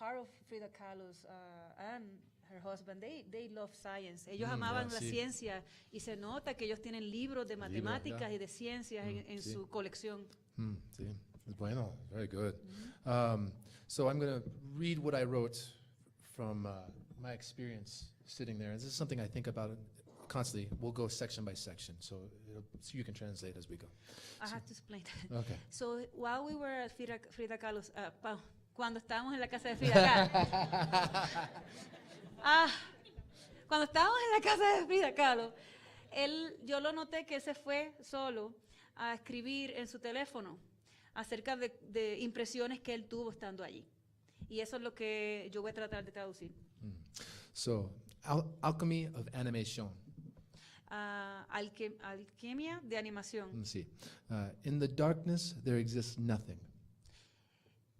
part of Frida Kahlo's and her husband, they love science. Ellos amaban la ciencia y se nota que ellos tienen libros de matemáticas y de ciencias en su colección. Sí. Bueno, very good. So I'm going to read what I wrote from my experience sitting there. And this is something I think about constantly. We'll go section by section, so you can translate as we go. I have to explain. Okay. So while we were at Frida Kahlo's, cuando estábamos en la casa de Frida Kahlo, cuando estábamos en la casa de Frida Kahlo, yo lo noté que él se fue solo a escribir en su teléfono acerca de impresiones que él tuvo estando allí. Y eso es lo que yo voy a tratar de traducir. So, Alchemy of Animation. Alquimia de animación. Sí. In the darkness there exists nothing.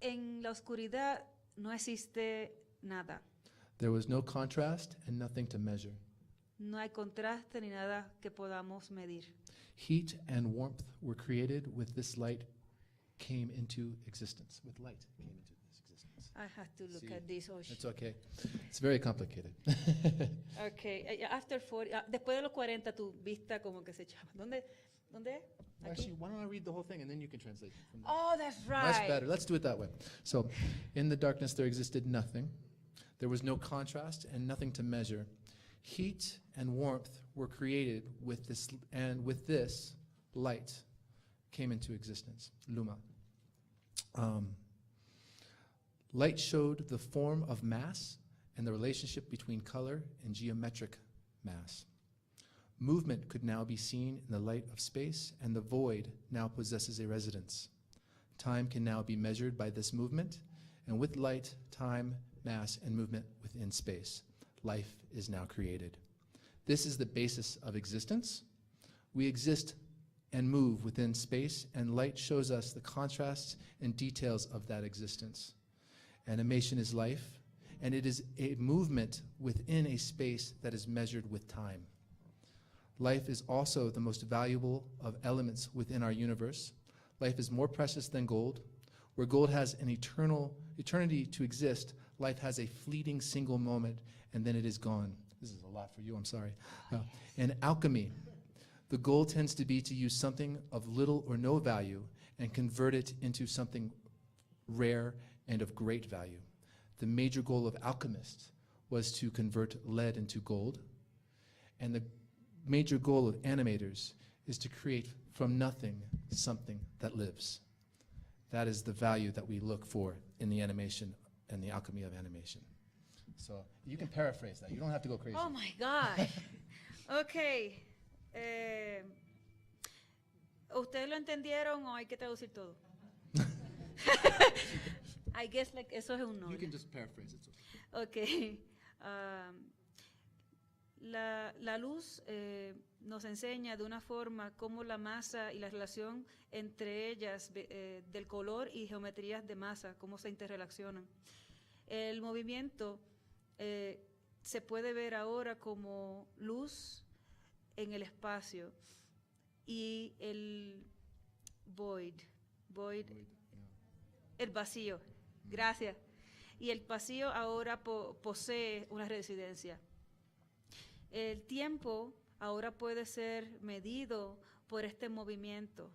En la oscuridad no existe nada. There was no contrast and nothing to measure. No hay contraste ni nada que podamos medir. Heat and warmth were created with this light came into existence. With light came into this existence. I have to look at this. It's okay. It's very complicated. Okay. After 40, después de los 40 tu vista como que se echaba. ¿Dónde? Actually, why don't I read the whole thing and then you can translate from there. Oh, that's right. Much better. Let's do it that way. So, in the darkness there existed nothing. There was no contrast and nothing to measure. Heat and warmth were created with this, and with this, light came into existence. Luma. Light showed the form of mass and the relationship between color and geometric mass. Movement could now be seen in the light of space, and the void now possesses a residence. Time can now be measured by this movement, and with light, time, mass, and movement within space, life is now created. This is the basis of existence. We exist and move within space, and light shows us the contrasts and details of that existence. Animation is life, and it is a movement within a space that is measured with time. Life is also the most valuable of elements within our universe. Life is more precious than gold. Where gold has an eternity to exist, life has a fleeting single moment, and then it is gone. This is a lot for you, I'm sorry. In alchemy, the goal tends to be to use something of little or no value and convert it into something rare and of great value. The major goal of alchemists was to convert lead into gold, and the major goal of animators is to create from nothing something that lives. That is the value that we look for in the animation and the alchemy of animation. So you can paraphrase that. You don't have to go crazy. Oh my God. Okay. ¿Ustedes lo entendieron o hay que traducir todo? I guess like eso es un no. You can just paraphrase it. Okay. La luz nos enseña de una forma cómo la masa y la relación entre ellas del color y geometrías de masa, cómo se interrelacionan. El movimiento se puede ver ahora como luz en el espacio y el void, el vacío. Gracias. Y el vacío ahora posee una residencia. El tiempo ahora puede ser medido por este movimiento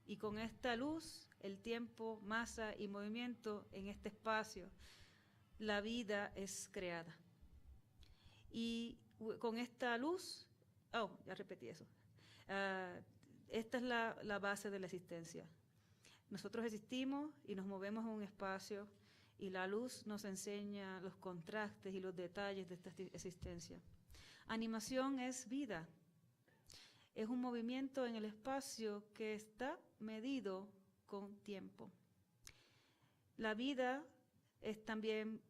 y con esta luz, el tiempo, masa y movimiento en este espacio, la vida es creada. Y con esta luz, ya repetí eso, esta es la base de la existencia. Nosotros existimos y nos movemos en un espacio y la luz nos enseña los contrastes y los detalles de esta existencia. Animación es vida. Es un movimiento en el espacio que está medido con tiempo. La vida es también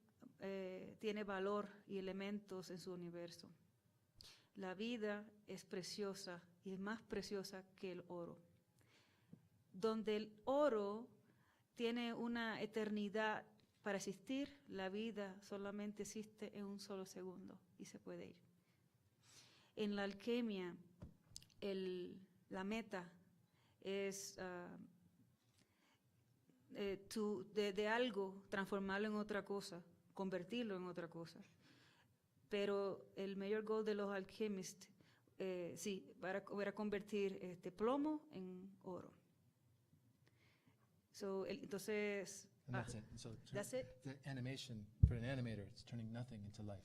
tiene valor y elementos en su universo. La vida es preciosa y es más preciosa que el oro. Donde el oro tiene una eternidad para existir, la vida solamente existe en un solo segundo y se puede ir. En la alquimia, la meta es de algo transformarlo en otra cosa convertirlo en otra cosa. Pero el mayor goal de los alquimistas, sí, era convertir plomo en oro. Entonces, And that's it. So that's it. the animation, for an animator, it's turning nothing into life.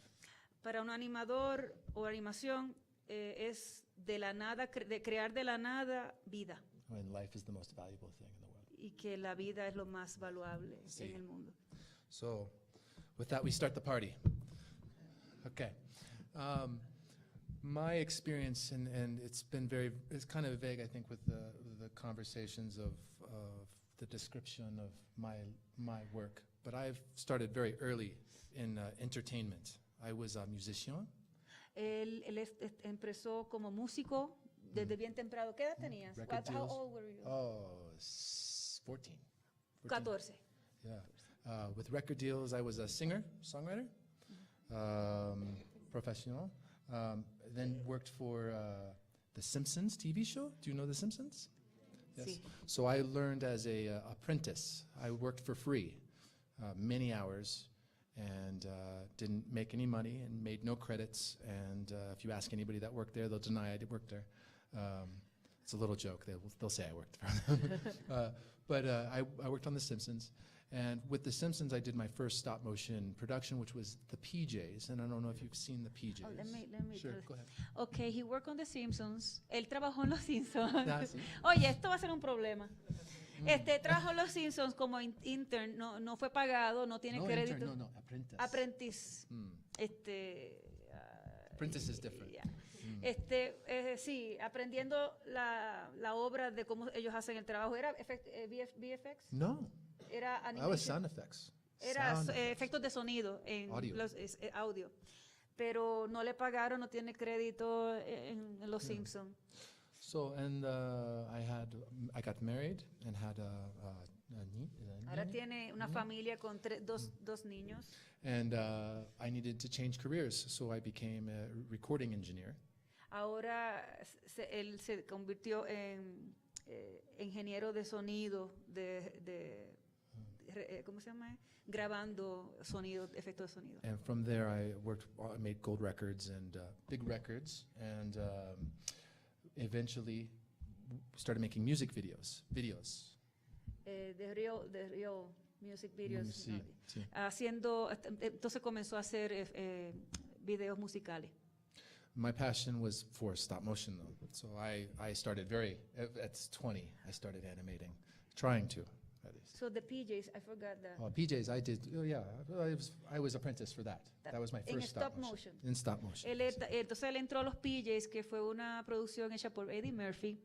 Para un animador o animación es de la nada, de crear de la nada vida. When life is the most valuable thing in the world. Y que la vida es lo más valuable Sí. en el mundo. So, with that, we start the party. Okay. My experience, and it's been it's kind of vague, I think, with the conversations of the description of my work. But I've started very early in entertainment. I was a musician. Él empezó como músico desde bien temprano. ¿Qué edad tenías? Record How deals. old were you? 14. 14. Yeah. With record deals, I was a singer, songwriter, professional. Then worked for The Simpsons TV show. Do you know The Simpsons? Yes. Sí. So I learned as a apprentice. I worked for free, many hours, and didn't make any money and made no credits. And if you ask anybody that worked there, they'll deny I did work there. It's a little joke. They'll say I worked for them. But I worked on The Simpsons. And with The Simpsons, I did my first stop motion production, which was the PJs. And I don't know if you've seen the PJs. Oh, let me Sure, go ahead. Okay, he worked on The Simpsons. Él trabajó en Los Simpsons. Ah, sí. Oye, esto va a ser un problema. Trabajó en Los Simpsons como intern, no fue pagado, no tiene No crédito. intern, no, apprentice. Apprentice. Apprentice is different. Yeah. Sí, aprendiendo la obra de cómo ellos hacen el trabajo. ¿Era VFX? No, Era that was animation. sound effects. Era Sound effects. efectos de sonido en Audio. audio. Pero no le pagaron, no tiene crédito en Los Simpsons. So, and I got married and had Ahora tiene una familia con dos niños. and I needed to change careers, so I became a recording engineer. Ahora él se convirtió en ingeniero de sonido, ¿cómo se llama? Grabando sonido, efectos de sonido. And from there, I made gold records and big records, and eventually started making music videos. De Rio Music Videos. Sí, sí. Entonces comenzó a hacer videos musicales. My passion was for stop motion, though. So I started at 20, I started animating, trying to, at least. So the PJs, I forgot that. PJs, I did, I was apprentice for that. That was my first stop motion. In stop motion. Entonces él entró a los PJs, que fue una producción hecha por Eddie Murphy.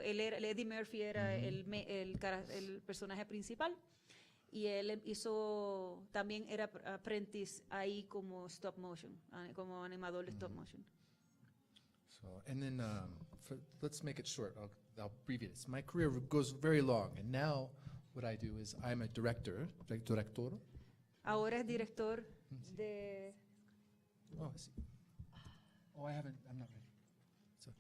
Eddie Murphy era el personaje principal. Y él también era apprentice ahí como stop motion, como animador de stop motion. So, and then let's make it short. I'll abbreviate it. My career goes very long, and now what I do is I'm a director. Ahora es director de. Oh, I see. Oh, I'm not ready. So,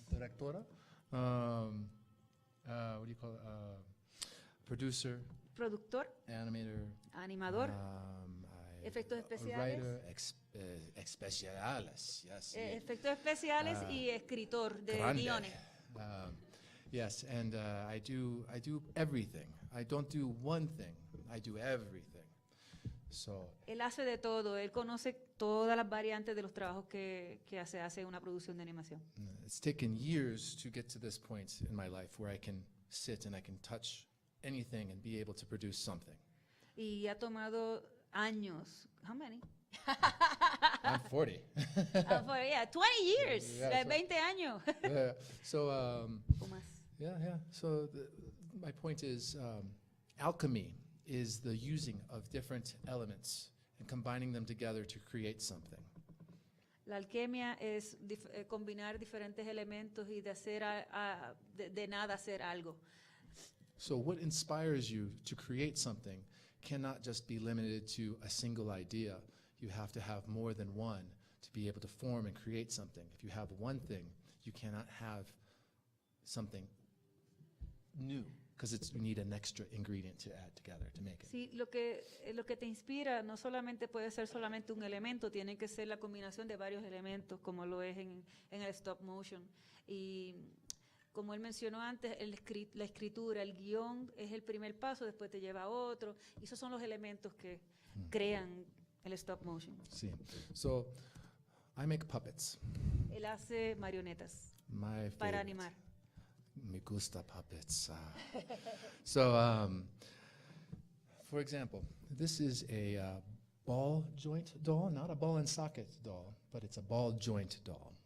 directora. What do you call it? Producer. Productor. Animator. Efectos especiales. Writer. Especiales. Yes. Efectos especiales y escritor de Grande. guiones. Yes, and I do everything. I don't do one thing. I do everything. So. Él hace de todo. Él conoce todas las variantes de los trabajos que se hace en una producción de animación. It's taken years to get to this point in my life where I can sit and I can touch anything and be able to produce something. Y ha tomado años. How many? I'm 40. 20 years. Yeah, 20 años. Yeah. So, O más. yeah. So my point is, alchemy is the using of different elements and combining them together to create something. La alquimia es combinar diferentes elementos y de hacer de nada hacer algo. So what inspires you to create something cannot just be limited to a single idea. You have to have more than one to be able to form and create something. If you have one thing, you cannot have something new because you need an extra ingredient to add together to make it. Sí, lo que te inspira no solamente puede ser solamente un elemento, tiene que ser la combinación de varios elementos, como lo es en el stop motion. Y como él mencionó antes, la escritura, el guión es el primer paso, después te lleva a otro, y esos son los elementos que crean el stop motion. Sí. So, I make puppets. Él hace marionetas My para favorite. animar. Me gusta puppets. So, for example, this is a ball joint doll, not a ball and socket doll, but it's a ball joint doll.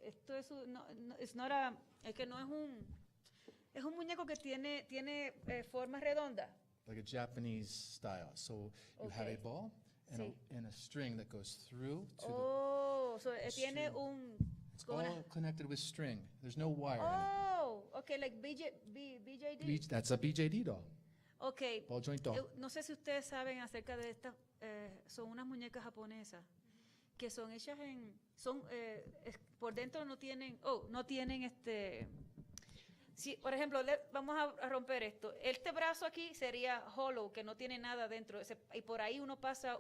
Esto es que no es un muñeco que tiene forma redonda. Like a Japanese style. So you have a Okay. ball and, Sí. and a string that goes through to Tiene string. un it's como all una- connected with string. There's no wire okay, like BJD. in it. That's a BJD doll, Okay. ball joint doll. No sé si ustedes saben acerca de estas, son unas muñecas japonesas que son hechas por dentro no tienen si, por ejemplo, vamos a romper esto. Este brazo aquí sería hollow, que no tiene nada dentro, y por ahí uno pasa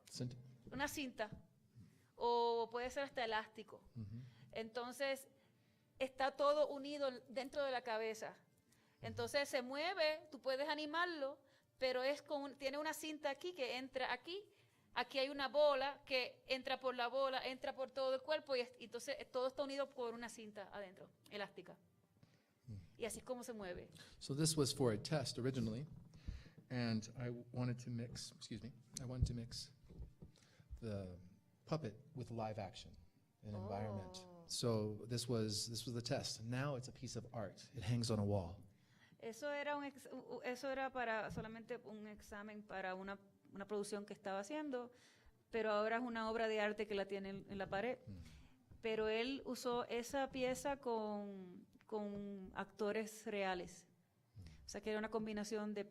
Cent- una cinta, o puede ser hasta elástico. Mhm. Entonces, está todo unido dentro de la cabeza. Entonces, se mueve, tú puedes animarlo, pero tiene una cinta aquí que entra aquí. Aquí hay una bola que entra por la bola, entra por todo el cuerpo, y entonces todo está unido por una cinta adentro, elástica. Y así es como se mueve. So this was for a test originally, and I wanted to mix the puppet with live action, an environment. So this was the test. Now it's a piece of art. It hangs on a wall. Eso era para solamente un examen para una producción que estaba haciendo, pero ahora es una obra de arte que la tiene en la pared. Pero él usó esa pieza con actores reales. O sea que era una combinación de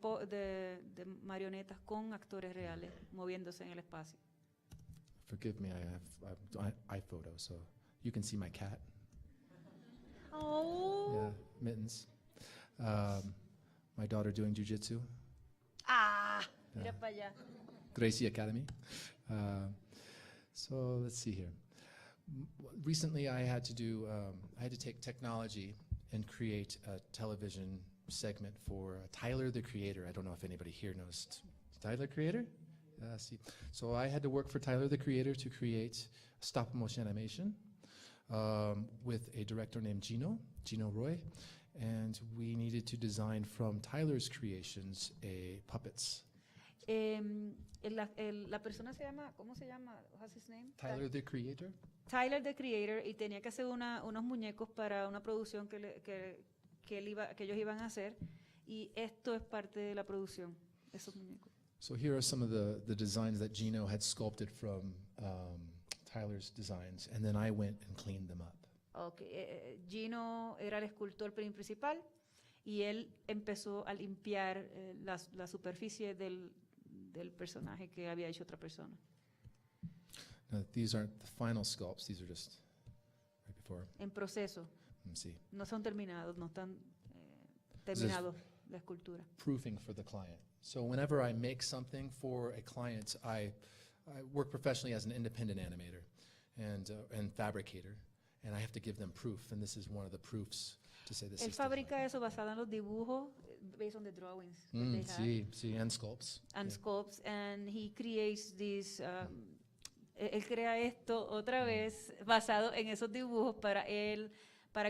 marionetas con actores reales moviéndose en el espacio. Forgive me, I have iPhoto, so you can see my cat. Oh. Yeah, Mittens. My daughter doing jujitsu, Mira para allá. Gracie Academy. So let's see here. Recently, I had to take technology and create a television segment for Tyler the Creator. I don't know if anybody here knows Tyler Creator. See, so I had to work for Tyler the Creator to create stop motion animation with a director named Gino Roy, and we needed to design from Tyler's creations puppets. La persona se llama, ¿cómo se llama? What's his name? Tyler the Creator. Tyler the Creator, y tenía que hacer unos muñecos para una producción que ellos iban a hacer, y esto es parte de la producción, esos muñecos. So here are some of the designs that Gino had sculpted from Tyler's designs, and then I went and cleaned them up. Okay. Gino era el escultor principal, y él empezó a limpiar la superficie del personaje que había hecho otra persona. Now, these aren't the final sculpts, these are just right before. En proceso, See, no son terminados, no están terminados la escultura. proofing for the client. So whenever I make something for a client, I work professionally as an independent animator and fabricator, and I have to give them proof, and this is one of the proofs to say this Él is fabrica eso basado en los dibujos, based on the drawings that they have, see, and sculpts. and Yeah. sculpts, and he creates this. Él crea esto otra vez basado en esos dibujos para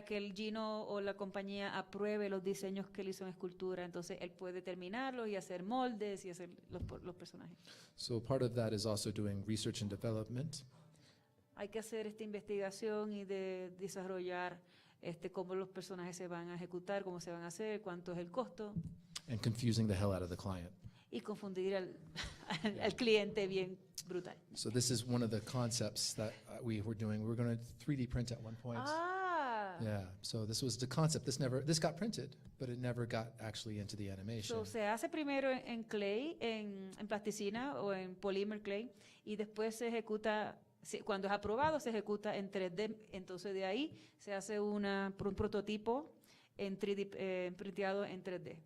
que el Gino o la compañía apruebe los diseños que él hizo en escultura. Entonces él puede terminarlos y hacer moldes y hacer los personajes. So part of that is also doing research and development. Hay que hacer esta investigación y de desarrollar cómo los personajes se van a ejecutar, cómo se van a hacer, cuánto es el costo, And confusing the hell out of the client. y confundir al cliente bien brutal. So this is one of the concepts that we were doing. We were going to 3D print at one point. Yeah, so this was the concept. This got printed, but it never got actually into the animation. So, se hace primero en clay, en plasticina o en polymer clay, y después se ejecuta, cuando es aprobado, se ejecuta en 3D. Entonces de ahí se hace un prototipo en 3D, printeado en 3D.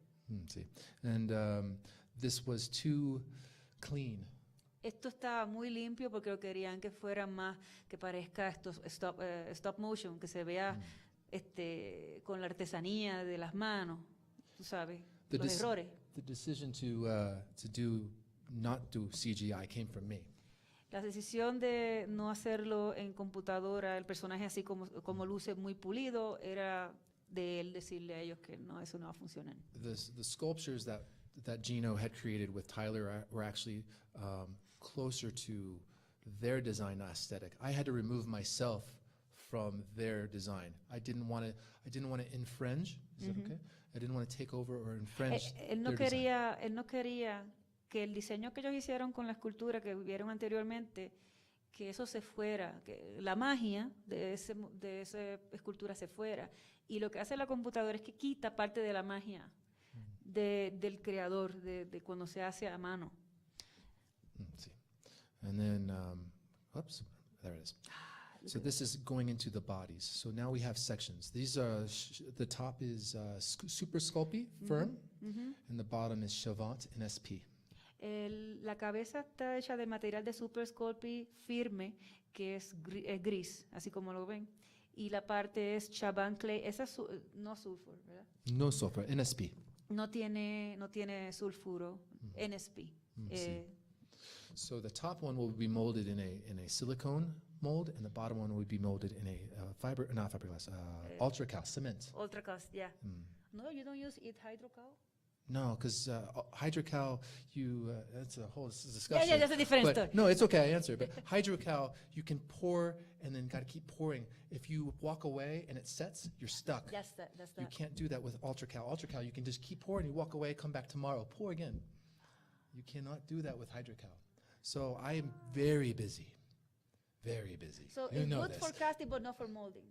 See. And this was too clean. Esto estaba muy limpio porque lo querían que fuera más, que parezca stop motion, que se vea con la artesanía de las manos, tú sabes, The los dec- errores. The decision to not do CGI came from me. La decisión de no hacerlo en computadora, el personaje así como luce muy pulido, era de él decirle a ellos que no, eso no va a funcionar. The sculptures that Gino had created with Tyler were actually closer to their design aesthetic. I had to remove myself from their design. I didn't want to infringe. Is that okay? I didn't want to take over or infringe Él no their design. él no quería que el diseño que ellos hicieron con la escultura que vieron anteriormente, que eso se fuera, que la magia de esa escultura se fuera. Y lo que hace la computadora es que quita parte de la magia del creador, de cuando se hace a mano. See. And then, oops, there it is. So this is going into the bodies. So now we have sections. These are, the top is Super Sculpey, firm, and the bottom is Chavant and SP. La cabeza está hecha de material de Super Sculpey firme, que es gris, así como lo ven. Y la parte es Chaban Clay, esa es no sulfur, ¿verdad? No sulfur, NSP. No tiene sulfuro, NSP. Sí. So the top one will be molded in a silicone mold, and the bottom one will be molded in a not fiberglass, ultracal cement. Ultracast, yeah. No, you don't use it hydrocal? No, because hydrocal, that's a whole discussion. Yeah, that's a different but story. No, it's okay, I answer. But hydrocal, you can pour and then got to keep pouring. If you walk away and it sets, you're stuck. That's that. You can't do that with ultracal. Ultracal, you can just keep pouring, you walk away, come back tomorrow, pour again. You cannot do that with hydrocal. So I am very busy. Very busy. So you it's know good this. for casting, but not for molding.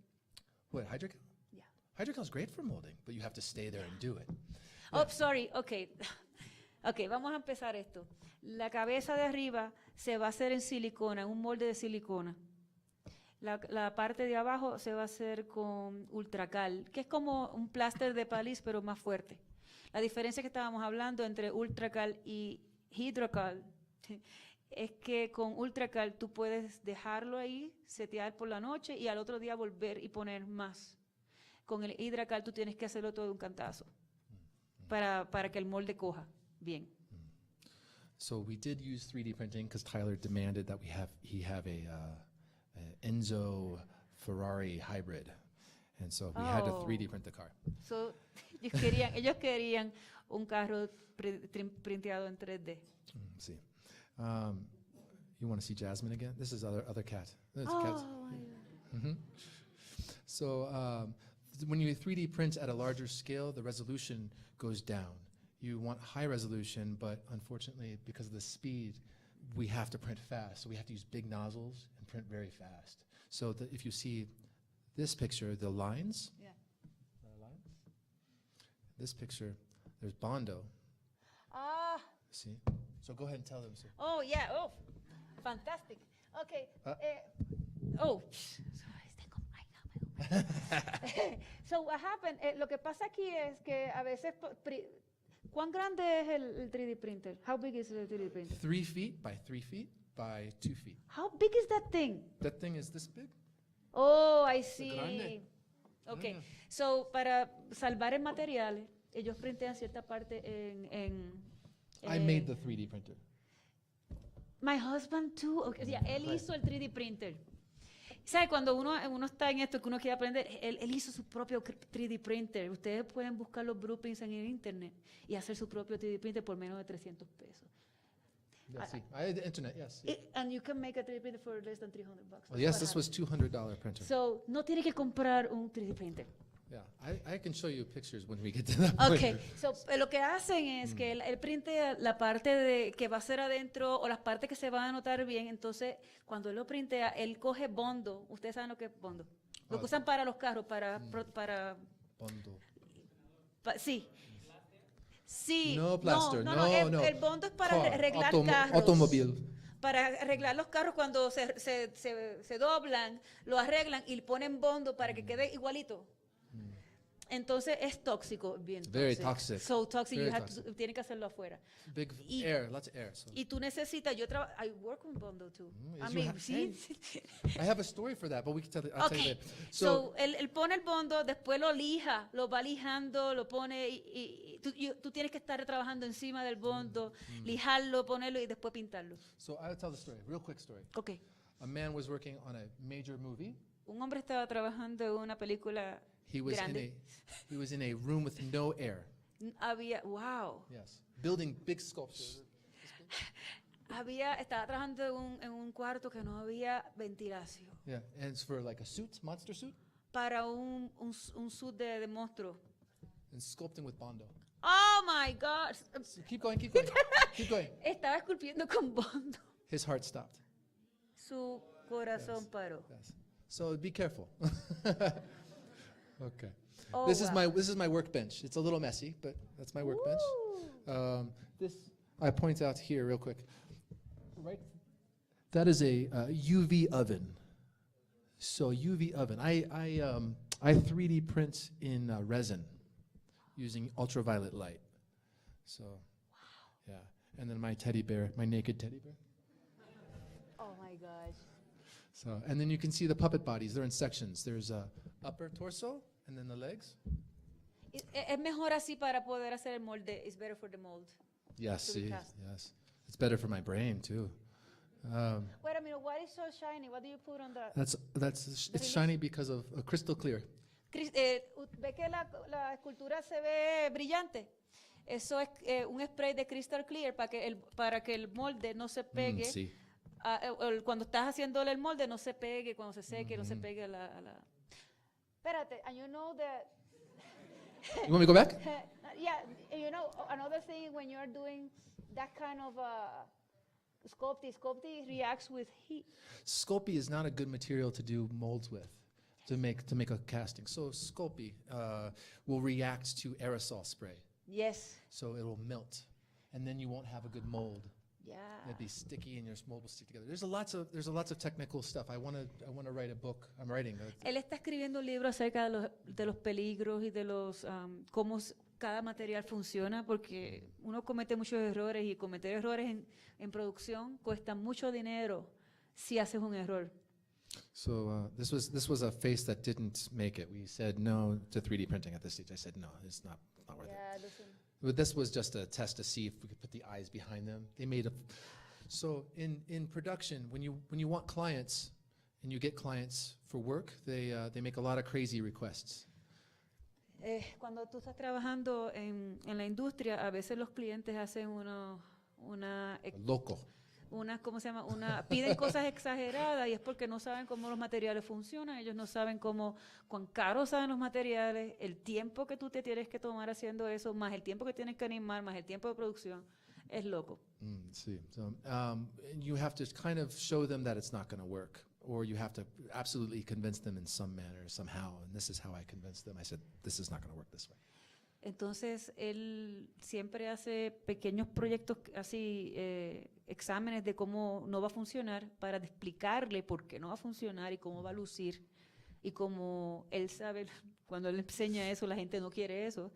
What, hydrocal? Yeah. Hydrocal is great for molding, but you have to stay there and do it. Oh, sorry, okay. Ok, vamos a empezar esto. La cabeza de arriba se va a hacer en silicona, en un molde de silicona. La parte de abajo se va a hacer con ultracal, que es como un pláster de palis, pero más fuerte. La diferencia que estábamos hablando entre ultracal y hidrocal es que con ultracal tú puedes dejarlo ahí, setear por la noche y al otro día volver y poner más. Con el hidrocal tú tienes que hacerlo todo de un cantazo para que el molde coja bien. So we did use 3D printing because Tyler demanded that he have a Enzo Ferrari hybrid, and so we had to 3D print the car. So, ellos querían un carro printeado en 3D. See, you want to see Jasmine again? This is other cat. This cat's- So when you 3D print at a larger scale, the resolution goes down. You want high resolution, but unfortunately, because of the speed, we have to print fast. So we have to use big nozzles and print very fast. So if you see this picture, the lines, Yeah. this picture, there's Bondo. Ah, See? So go ahead and tell them. So. oh, yeah, oh, fantastic. Okay. So what happened, lo que pasa aquí es que a veces, ¿cuán grande es el 3D printer? How big is the 3D printer? 3 feet by 3 feet by 2 feet. How big is that thing? That thing is this big. Oh, I see. grande. Okay, Grande. so para salvar el material, ellos printean cierta parte I made the 3D printer. My husband too. Okay, yeah, él hizo el 3D printer. ¿Sabe? Cuando uno está en esto, que uno quiere aprender, él hizo su propio 3D printer. Ustedes pueden buscar los blueprints en el internet y hacer su propio 3D printer por menos de $300. Yeah, see, I had the internet, yes. And you can make a 3D printer for less than $300. Well, yes, this was $200 printer. So, no tiene que comprar un 3D printer. Yeah, I can show you pictures when we get to that point. Okay, so lo que hacen es que él printea la parte que va a ser adentro o las partes que se van a notar bien. Entonces, cuando él lo printea, él coge bondo. Ustedes saben lo que es bondo. Lo que usan para los carros, para Bondo. sí. Sí. No plaster, no. El bondo es para Car, arreglar carros. Automobile. Para arreglar los carros cuando se doblan, lo arreglan y ponen bondo para que quede igualito. Entonces es tóxico, bien Very tóxico. toxic. So toxic, Very you have toxic. to, tienes que hacerlo afuera. Big Y- air, lots of air. So. Y tú necesitas, I work on Bondo too. I Is mean, you sí. I have a story for that, but we can tell. I'll tell you Okay, later. so él pone el bondo, después lo lija, lo va lijando, lo pone y tú tienes que estar trabajando encima del bondo, lijarlo, ponerlo y después pintarlo. So I'll tell the story, real quick story. Okay. A man was working on a major movie. Un hombre estaba trabajando en una película He was grande. he was in a room with no air. Wow. Yes. Building big sculptures. Estaba trabajando en un cuarto que no había ventilación. Yeah, and it's for like a suit, monster suit, Para un suit de monstruo. and sculpting with Bondo. Oh my God. So keep going, keep going, keep going. Estaba esculpiendo con bondo. His heart stopped. Su corazón Yes. paró. Yes. So be careful. Okay. Oh, This is wow. my workbench. It's a little messy, but that's my workbench. Woo. This I point out here real quick. Right. That is a UV oven. So UV oven. I 3D print in resin using ultraviolet light. So, yeah. And then my teddy bear, my naked teddy bear. Oh my gosh. So, and then you can see the puppet bodies. They're in sections. There's upper torso and then the legs. Es mejor así para poder hacer el molde. It's better for the mold. Yes, To be see, cast. yes. It's better for my brain too. Wait a minute, why is so shiny? What do you put on the... It's release? shiny because of crystal clear. ¿Ve que la escultura se ve brillante? Eso es un spray de Crystal Clear para que el molde no se pegue. See. Cuando estás haciéndole el molde no se pegue, cuando se seque no se pegue a la... Espérate, and you know that... You want me to go back? Yeah, you know, another thing when you're doing that kind of sculpting reacts with heat. Sculpey is not a good material to do molds with, to make a casting. So Sculpey will react to aerosol spray, Yes. so it'll melt, and then you won't have a good mold. Yeah. It'll be sticky, and your mold will stick together. There's a lots of technical stuff. I want to write a book. I'm writing. Él está escribiendo un libro acerca de los peligros y de los cómo cada material funciona, porque uno comete muchos errores y cometer errores en producción cuesta mucho dinero si haces un error. So this was a face that didn't make it. We said no to 3D printing at this stage. I said no, it's not worth it. But this was just a test to see if we could put the eyes behind them. They made a. So in production, when you want clients, and you get clients for work, they make a lot of crazy requests. Cuando tú estás trabajando en la industria, a veces los clientes hacen Loco. ¿cómo se llama? Piden cosas exageradas y es porque no saben cómo los materiales funcionan, ellos no saben cuán caros son los materiales, el tiempo que tú te tienes que tomar haciendo eso, más el tiempo que tienes que animar, más el tiempo de producción, es loco. See. So you have to kind of show them that it's not going to work, or you have to absolutely convince them in some manner, somehow. And this is how I convinced them. I said, this is not going to work this way. Entonces, él siempre hace pequeños proyectos así, exámenes de cómo no va a funcionar para explicarle por qué no va a funcionar y cómo va a lucir. Y como él sabe, cuando él enseña eso, la gente no quiere eso.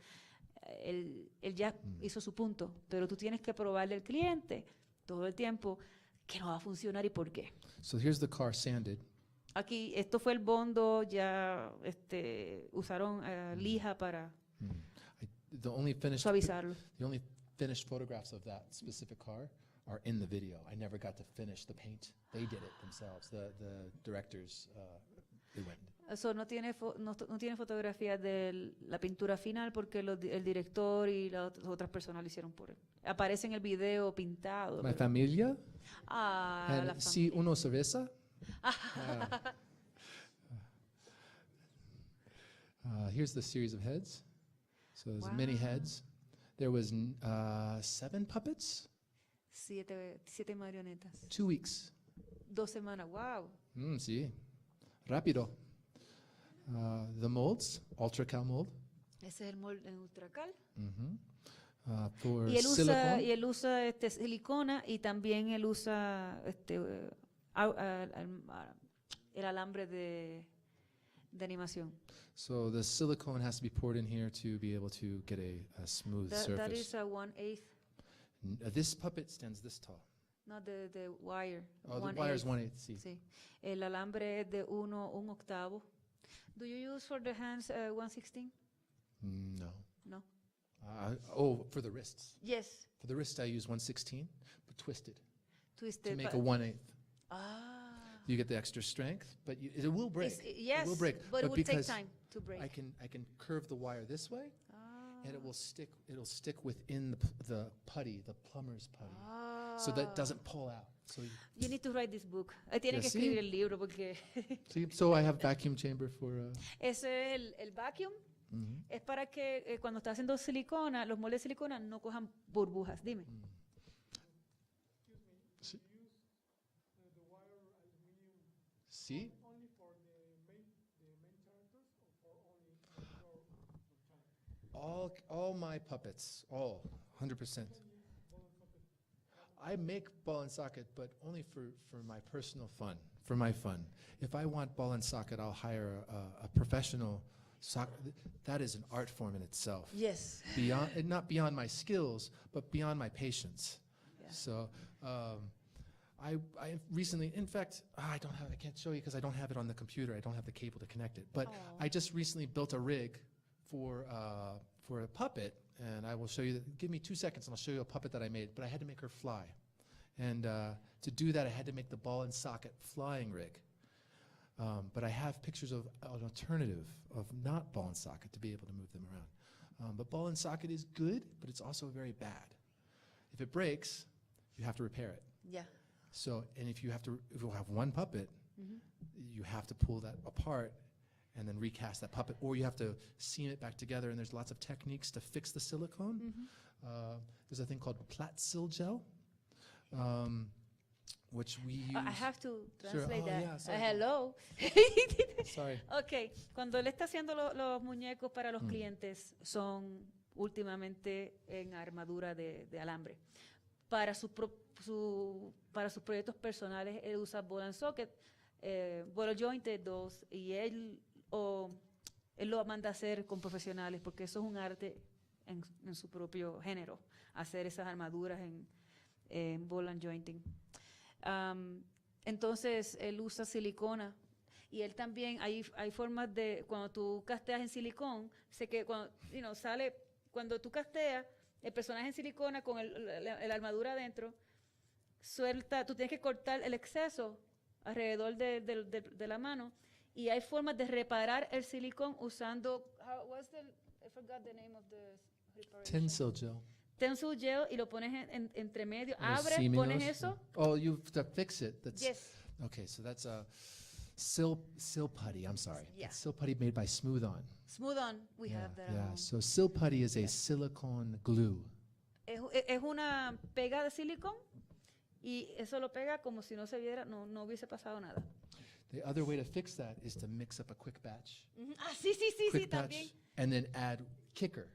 Él ya hizo su punto, pero tú tienes que probarle al cliente todo el tiempo que no va a funcionar y por qué. So here's the car sanded. Aquí, esto fue el bondo, ya usaron lija para The only suavizarlo. photographs of that specific car are in the video. I never got to finish the paint. They did it themselves. The directors, they went. Eso no tiene fotografías de la pintura final porque el director y las otras personas lo hicieron por él. Aparece en el video pintado. My familia. La And si familia. uno cerveza. Here's the series of heads. So there's many Wow. heads. There was 7 puppets. 7 marionetas. 2 weeks. 2 semanas. Wow. Sí. Rápido. The molds, ultracal mold. Ese es el molde en ultracal. For Y silicone. él usa silicona y también él usa el alambre de animación. So the silicone has to be poured in here to be able to get a smooth That surface. is a 1/8, This puppet stands this tall. not the wire. Oh, the wire is 1/8. See. Sí. El alambre es de 1/8. Do you use for the hands 1/16? No. No. For the wrists. Yes. For the wrist, I use 1/16, but twisted to Twisted. make a but- 1/8. Ah. You get the extra strength, but it will break. Yes, it will break. but it will take because time to break. I can curve the wire this way, Ah. and it will stick. It'll stick within the putty, the plumber's putty, so Ah. that doesn't pull out. So You need to write this book. Tiene Yeah, que see? escribir el libro porque so I have vacuum chamber for. ese es el vacuum. Mhm. Es para que cuando estás haciendo silicona, los moldes de silicona no cojan burbujas. Dime. See? All my puppets, all 100%. I make ball and socket, but only for my personal fun, for my fun. If I want ball and socket, I'll hire a professional socket. That is an art form in itself. Yes. Beyond, and not beyond my skills, but beyond my patience. Yeah. So I recently, in fact, I can't show you because I don't have it on the computer. I don't have the cable to connect it. But Aw. I just recently built a rig for a puppet, and I will show you. Give me 2 seconds, and I'll show you a puppet that I made. But I had to make her fly, and to do that, I had to make the ball and socket flying rig. But I have pictures of an alternative of not ball and socket to be able to move them around. But ball and socket is good, but it's also very bad. If it breaks, you have to repair it. Yeah. So, and if you have one puppet, Mhm. you have to pull that apart and then recast that puppet, or you have to seam it back together. And there's lots of techniques to fix the silicone. Mhm. There's a thing called Platsil gel, which we use. I have to Sure. translate Oh, that. yeah, sorry. Hello. Sorry. Ok, cuando él está haciendo los muñecos para los clientes, son últimamente en armadura de alambre. Para para sus proyectos personales, él usa ball and socket, ball jointed 2, y él lo manda a hacer con profesionales, porque eso es un arte en su propio género, hacer esas armaduras en ball and jointing. Entonces, él usa silicona. Y él también, hay formas de, cuando tú casteas en silicón, sé que cuando tú casteas, el personaje en silicona con la armadura adentro, suelta, tú tienes que cortar el exceso alrededor de la mano, y hay formas de reparar el silicón usando, I forgot the name of the reparation. Tensile gel. Tensile gel, y lo pones entre medio, Or abres, seaming pones those. eso. Oh, you have to fix it. That's Yes. okay. So that's a sil putty. I'm sorry. Yeah. It's sil putty made by Smooth On. Smooth On, we yeah, have that at yeah. home. So sil putty is a silicone glue. Es una pega de silicón, y eso lo pega como si no se viera, no hubiese pasado nada. The other way to fix that is to mix up a quick batch. Ujú. Ah, sí, Quick batch, también. and then add kicker.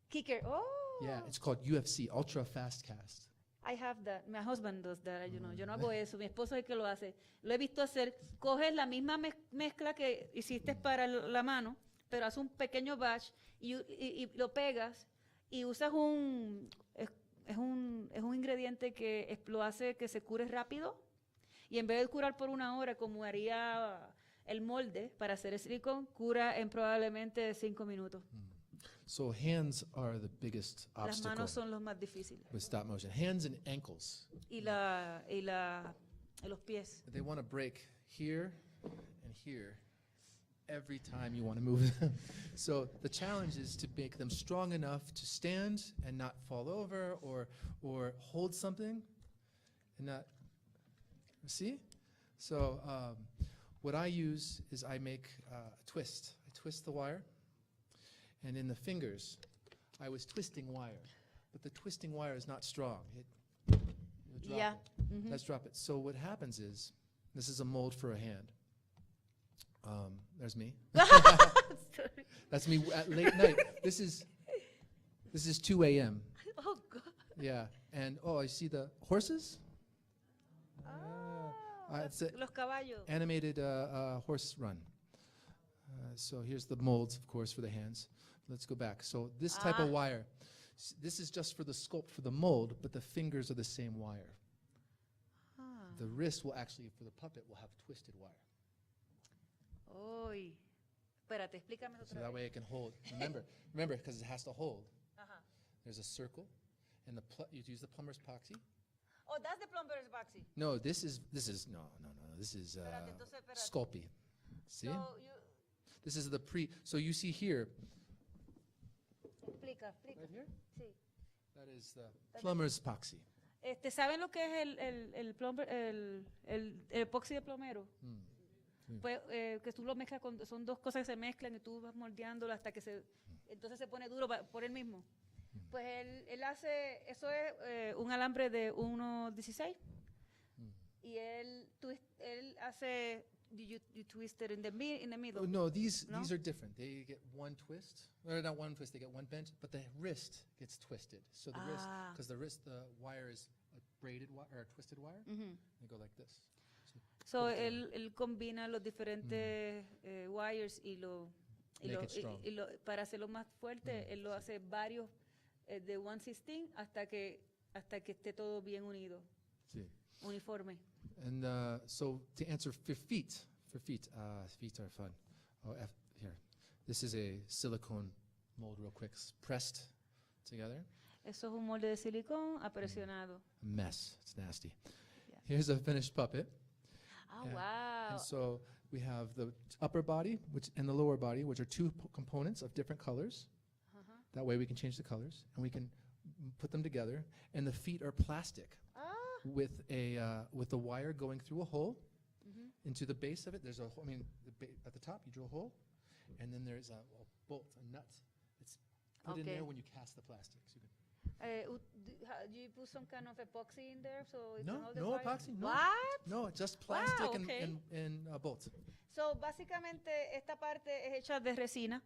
Kicker. Oh. Yeah, it's called UFC, ultra fast cast. I have that. My husband does that. Yo no hago eso. Mi esposo es el que lo hace. Lo he visto hacer. Coges la misma mezcla que hiciste para la mano, pero haces un pequeño batch y lo pegas, y usas es un ingrediente que lo hace que se cure rápido, y en vez de curar por 1 hora como haría el molde para hacer el silicón, cura en probablemente 5 minutos. So hands are the biggest Las obstacle manos son los más difíciles. with stop motion. Hands and ankles. Y los pies. They want to break here and here every time you want to move them. So the challenge is to make them strong enough to stand and not fall over or hold something and not, see? So what I use is I make a twist. I twist the wire, and in the fingers, I was twisting wire, but the twisting wire is not strong. You'll drop Yeah. it. Mhm. Let's drop it. So what happens is, this is a mold for a hand. There's me. Sorry. That's me at late night. This is 2 a.m. Oh, God. Yeah, and I see the horses. It's a Los caballos. animated horse run. So here's the molds, of course, for the hands. Let's go back. So this type of wire, this is just for the sculpt for the mold, but the fingers are the same wire. The wrist will actually, for the puppet, will have twisted wire. Uy. Espérate, explícame So otra that vez. way it can hold. Remember, because it has to hold. Ajá. There's a circle, and you use the plumber's epoxy. Oh, that's the plumber's epoxy. No, this is This is Espérate, entonces, espérate. Sculpey. See? So, you, This is the So you see here, explica. right here, Sí. that is the plumber's epoxy. ¿Saben lo que es el epoxi de plomero? Sí. Pues que tú lo mezclas son dos cosas que se mezclan y tú vas moldeándolo hasta que entonces se pone duro por él mismo. Pues él hace, eso es un alambre de 1.16 y él hace, you twist it in the middle. Oh, no, these No? are different. They get one twist, or not one twist. They get one bent, but the wrist gets twisted. So the wrist, because the wire is a braided wire or a twisted wire. They go like this. So él combina los diferentes wires para hacerlo más fuerte, él lo hace varios de 1/16 hasta que esté todo bien unido, Sí. uniforme. And so to answer for feet feet are fun. Here, this is a silicone mold, real quick, pressed together. Eso es un molde de silicón apresionado. A mess. It's nasty. Yeah. Here's a finished puppet. Ah, And- wow. And so we have the upper body and the lower body, which are two components of different colors. That way we can change the colors, and we can put them together. And the feet are plastic with the wire going through a hole into the base of it. There's at the top you drill a hole, and then there's a bolt, a nut. It's put in Okay. there when you cast the plastic. So you You put some kind of epoxy in there, so it No, can hold the no wire? epoxy, no. What? no, just plastic okay. and bolts. So, básicamente, esta parte es hecha de resina.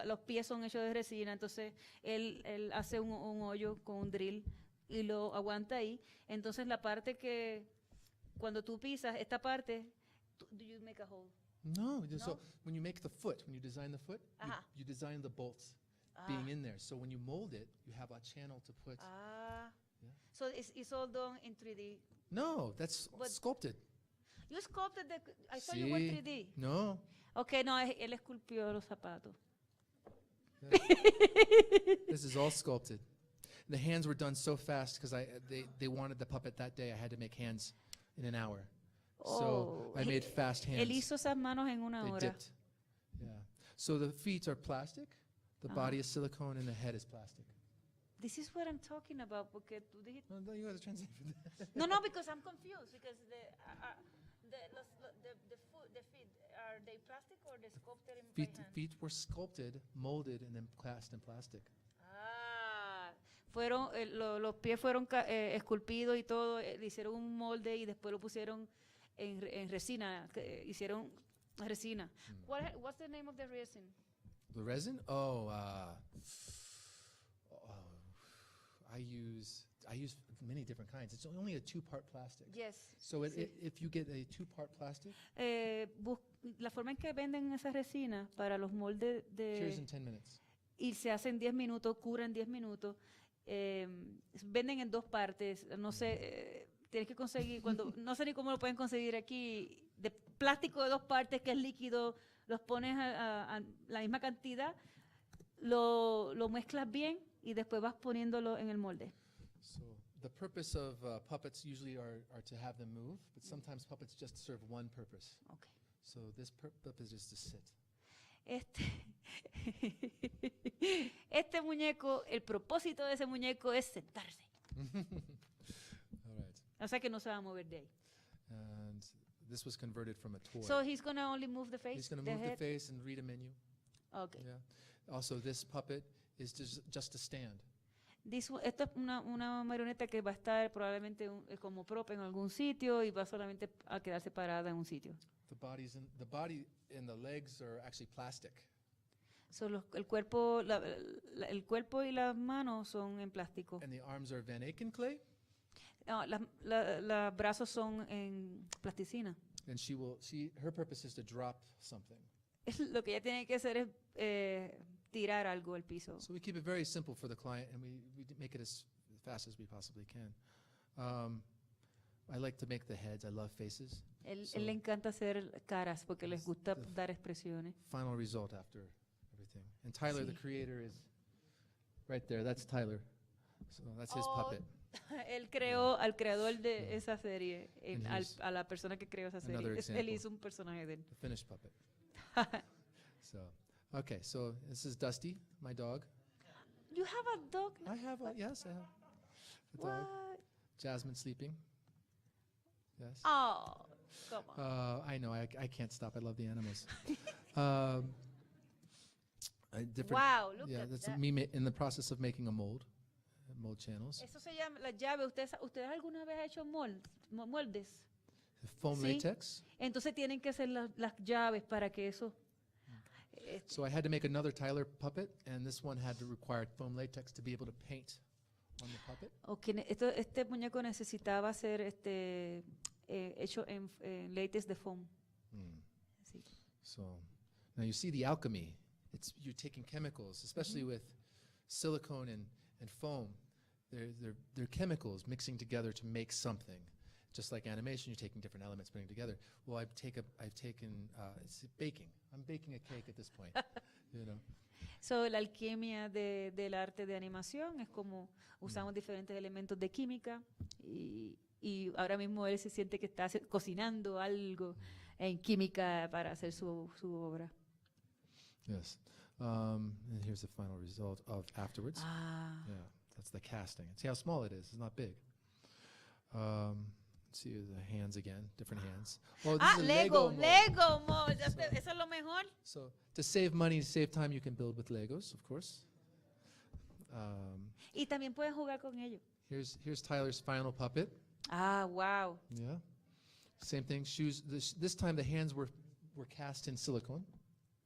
Los pies son hechos de resina. Entonces, él hace un hoyo con un drill y lo aguanta ahí. Entonces, la parte que, cuando tú pisas, esta parte, do you make a hole? No, No? so when you make the foot, when you design the foot, you design the bolts being in there. So when you mold it, you have a channel to put. Yeah. So, it's all done in 3D. No, that's But- sculpted. You sculpted I saw you went 3D. No. Okay, no, él esculpió los zapatos. This is all sculpted. The hands were done so fast because they wanted the puppet that day. I had to make hands in an hour. So I made fast hands. Él hizo esas manos en una They hora. dipped. Yeah. So the feet are plastic, the body is silicone, and the head is plastic. This is what I'm talking about, porque tú dijiste... No, you got to translate for that. No, because I'm confused, because the feet, are they plastic or they sculpted in by hand? Feet were sculpted, molded, and then cast in plastic. Los pies fueron esculpidos y todo, le hicieron un molde y después lo pusieron en resina, hicieron resina. What's the name of the resin? The resin? I use many different kinds. It's only a 2-part plastic. Yes. So sí. if you get a 2-part plastic, La forma en que venden esa resina para los moldes cures in 10 minutes. y se hacen 10 minutos, curan 10 minutos, venden en 2 partes, no sé, tienes que conseguir, no sé ni cómo lo pueden conseguir aquí, de plástico de 2 partes que es líquido, los pones a la misma cantidad, lo mezclas bien y después vas poniéndolo en el molde. So the purpose of puppets usually are to have them move, but sometimes puppets just serve one purpose. Okay. So this puppet is to sit. Este muñeco, el propósito de ese muñeco es sentarse. All right. O sea que no se va a mover de ahí. And this was converted from a toy. So he's going to only move the face? He's going to move the head? face and read a menu. Okay. Yeah. Also, this puppet is just a stand. Esto es una marioneta que va a estar probablemente como prop en algún sitio y va solamente a quedarse parada en un sitio. The body and the legs are actually plastic. So el cuerpo y las manos son en plástico. And the arms are Van Eyck clay. No, los brazos son en plasticina. And her purpose is to drop something. lo que ella tiene que hacer es tirar algo al piso. So we keep it very simple for the client, and we make it as fast as we possibly can. I like to make the heads. I love faces. Él So le encanta hacer caras porque les Yes, gusta the dar expresiones. final result after everything. And Tyler, the Sí. creator, is right there. That's Tyler. So that's his Oh, puppet. Él creó al creador de Yeah. esa serie, And here's a la persona que creó esa another serie. Él example. hizo un personaje de él. The finished puppet. So, okay, so this is Dusty, my dog. You have a dog? I have a, yes, I have a dog. What? Jasmine sleeping. Yes. Oh, come on. I know, I can't stop. I love the animals. um, different, Wow, look yeah, at that's that. me in the process of making a mold channels. Eso se llama la llave. ¿Ustedes alguna vez han hecho moldes? Foam Sí. latex. Entonces tienen que hacer las llaves para que eso... So I had to make another Tyler puppet, and this one had to require foam latex to be able to paint on the puppet. este muñeco necesitaba ser hecho en látex de foam. Sí. So now you see the alchemy. You're taking chemicals, especially with silicone and foam. They're chemicals mixing together to make something. Just like animation, you're taking different elements, putting together. Well, I've taken it's baking. I'm baking a cake at this point. You know. So, la alquimia del arte de animación es como usamos diferentes elementos de química y ahora mismo él se siente que está cocinando algo en química para hacer su obra. Yes. And here's the final result of afterwards. Ah. Yeah, that's the casting. See how small it is. It's not big. See the hands again, different hands. Oh, this is a Lego mold. mold. Eso es lo mejor. So to save money, to save time, you can build with Legos, of course. Y también pueden jugar con ellos. Here's Tyler's final puppet. Ah, wow. Yeah. Same thing. Shoes. This time the hands were cast in silicone.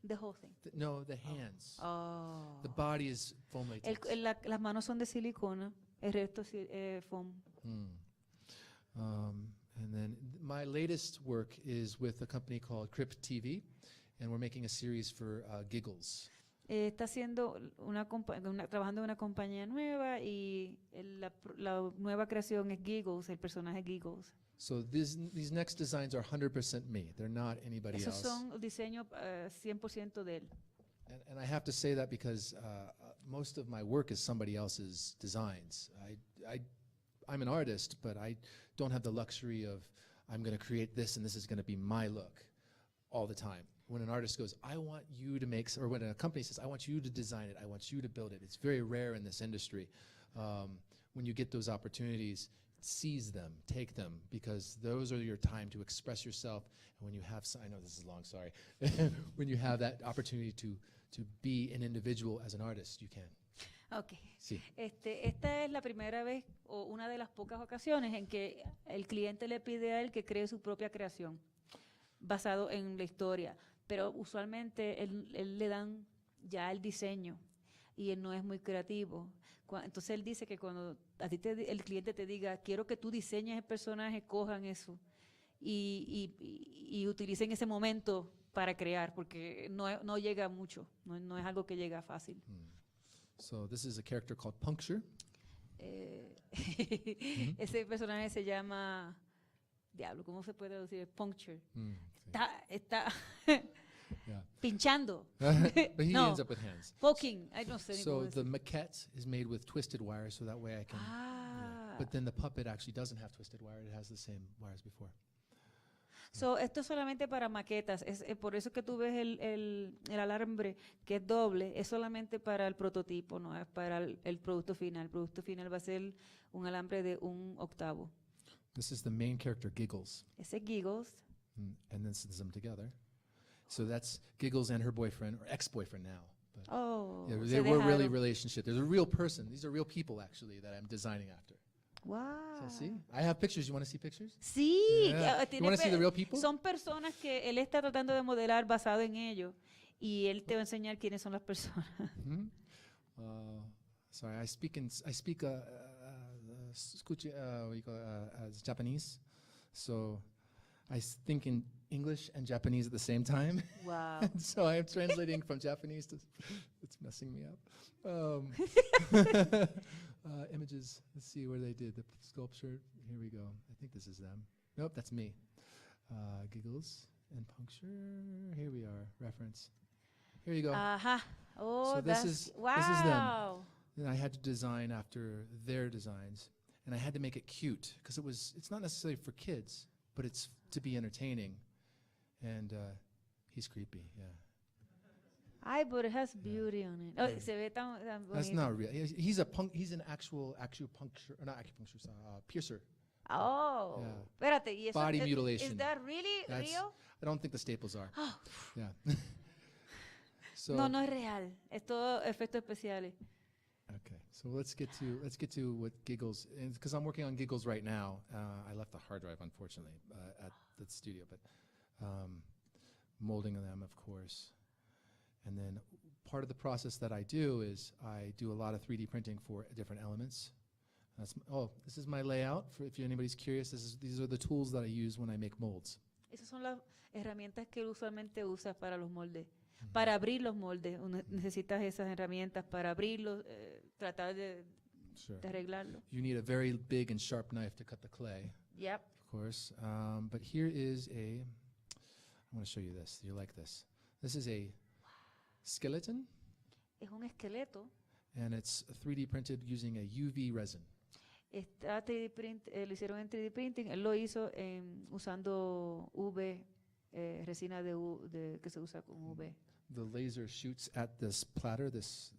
The whole thing. No, the hands. Oh. The body is foam latex. Las manos son de silicona, el resto es foam. And then my latest work is with a company called Crypt TV, and we're making a series for Giggles. Está haciendo trabajando en una compañía nueva y la nueva creación es Giggles, el personaje Giggles. So these next designs are 100% me. They're not anybody Esos else. son diseños 100% de él. And I have to say that because most of my work is somebody else's designs. I'm an artist, but I don't have the luxury of I'm going to create this and this is going to be my look all the time. When an artist goes, I want you to make, or when a company says, I want you to design it, I want you to build it, it's very rare in this industry. When you get those opportunities, seize them, take them, because those are your time to express yourself. And when you have, I know this is long, sorry. When you have that opportunity to be an individual as an artist, you can. Okay. Sí. Esta es la primera vez o una de las pocas ocasiones en que el cliente le pide a él que cree su propia creación basado en la historia, pero usualmente él le dan ya el diseño y él no es muy creativo. Entonces él dice que cuando a ti el cliente te diga quiero que tú diseñes el personaje, cojan eso y utilicen ese momento para crear, porque no llega mucho, no es algo que llega fácil. So this is a character called Puncture. Ese personaje se llama, diablo, ¿cómo se puede decir? Puncture. Sí. Está Yeah. pinchando. But he No. ends up with hands. Poking. Ay, no sé ni cómo So the decir. maquette is made with twisted wire, so that way I can. Ah. But then the puppet actually doesn't have twisted wire; it has the same wires before. So, esto es solamente para maquetas. Por eso que tú ves el alambre que es doble, es solamente para el prototipo, no es para el producto final. El producto final va a ser un alambre de 1/8. This is the main character, Giggles, Ese Giggles. and then sends them together. So that's Giggles and her boyfriend, or ex-boyfriend now. But Oh, yeah, se they were really dejaron. relationship. There's a real person. These are real people actually that I'm designing after. Wow. So see, I have pictures. You want to see pictures? Sí, Yeah. You tiene wanna see the real people? son personas que él está tratando de modelar basado en ellos y él te va a enseñar quiénes son las personas. Sorry, I speak Japanese. So think in English and Japanese at the same time. Wow. So I am translating from Japanese to, it's messing me up. Images, let's see where they did the sculpture. Here we go. I think this is them. Nope, that's me. Giggles and puncture. Here we are, reference. Here you go. Ajá. Oh, So that's, this is them. wow. And I had to design after their designs. And I had to make it cute, because it's not necessarily for kids, but it's to be entertaining. And he's creepy, yeah. Ay, but it has beauty on it. Oh, Yeah. se ve tan That's bonito. not real. He's an actual acupuncture, not acupuncture, piercer. Oh, Yeah. espérate. ¿Y eso, Body is mutilation. that really That's- real? I don't think the staples are. Oh. Yeah. So No, no es real. Es todo efectos especiales. okay, so let's get to what Giggles, because I'm working on Giggles right now. I left the hard drive, unfortunately, at the studio, but molding them, of course. And then part of the process that I do is I do a lot of 3D printing for different elements. This is my layout. For if anybody's curious, these are the tools that I use when I make molds. Esas son las herramientas que usualmente usas para los moldes. Para abrir los moldes, necesitas esas herramientas para abrirlos, tratar de Sure. arreglarlo. You need a very big and sharp knife to cut the clay, Yep. of course. But here is I want to show you this. You like this? This is a skeleton, Es un esqueleto. and it's 3D printed using a UV resin. Está 3D print, lo hicieron en 3D printing. Él lo hizo usando resina que se usa con UV. The laser shoots at this platter, this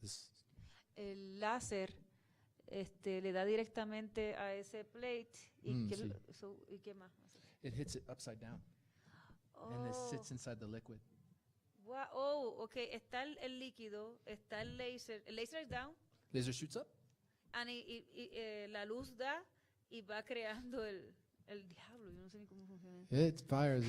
El láser le da directamente a ese plate y, sí. ¿y qué más? it hits it upside down, and this sits inside the liquid. Wow. Oh, ok. Está el líquido, está el laser. El laser is down, Laser shoots up. la luz da y va creando el diablo. Yo no sé ni cómo funciona. It fires.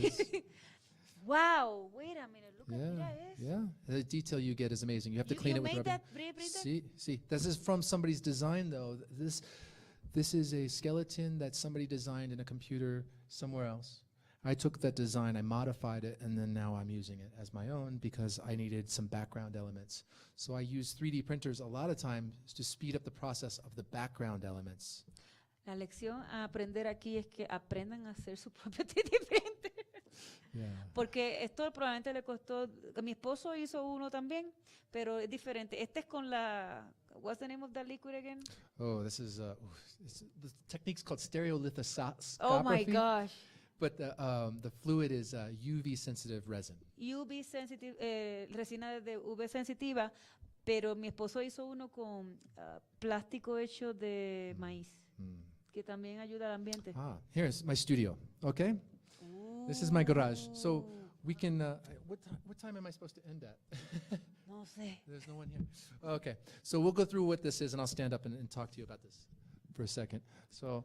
Wow. Wait a minute. Look at mira eso. Yeah. The detail you get is amazing. You have to clean You it with made rubber. that 3D printer? See, this is from somebody's design, though. This is a skeleton that somebody designed in a computer somewhere else. I took that design, I modified it, and then now I'm using it as my own because I needed some background elements. So I use 3D printers a lot of times to speed up the process of the background elements. La lección a aprender aquí es que aprendan a hacer su propio 3D printer. Yeah. Porque esto probablemente le costó, mi esposo hizo uno también, pero es diferente. Este es con what's the name of that liquid again? Oh, this is the technique's called stereolithoscopy. Oh my gosh. But the fluid is UV sensitive resin. UV sensitive, resina de UV sensitiva, pero mi esposo hizo uno con plástico hecho de maíz, que también ayuda al ambiente. Here's my studio, okay? This is my garage. So we can, what time am I supposed to end at? No sé. There's no one here. Okay, so we'll go through what this is, and I'll stand up and talk to you about this for a second. So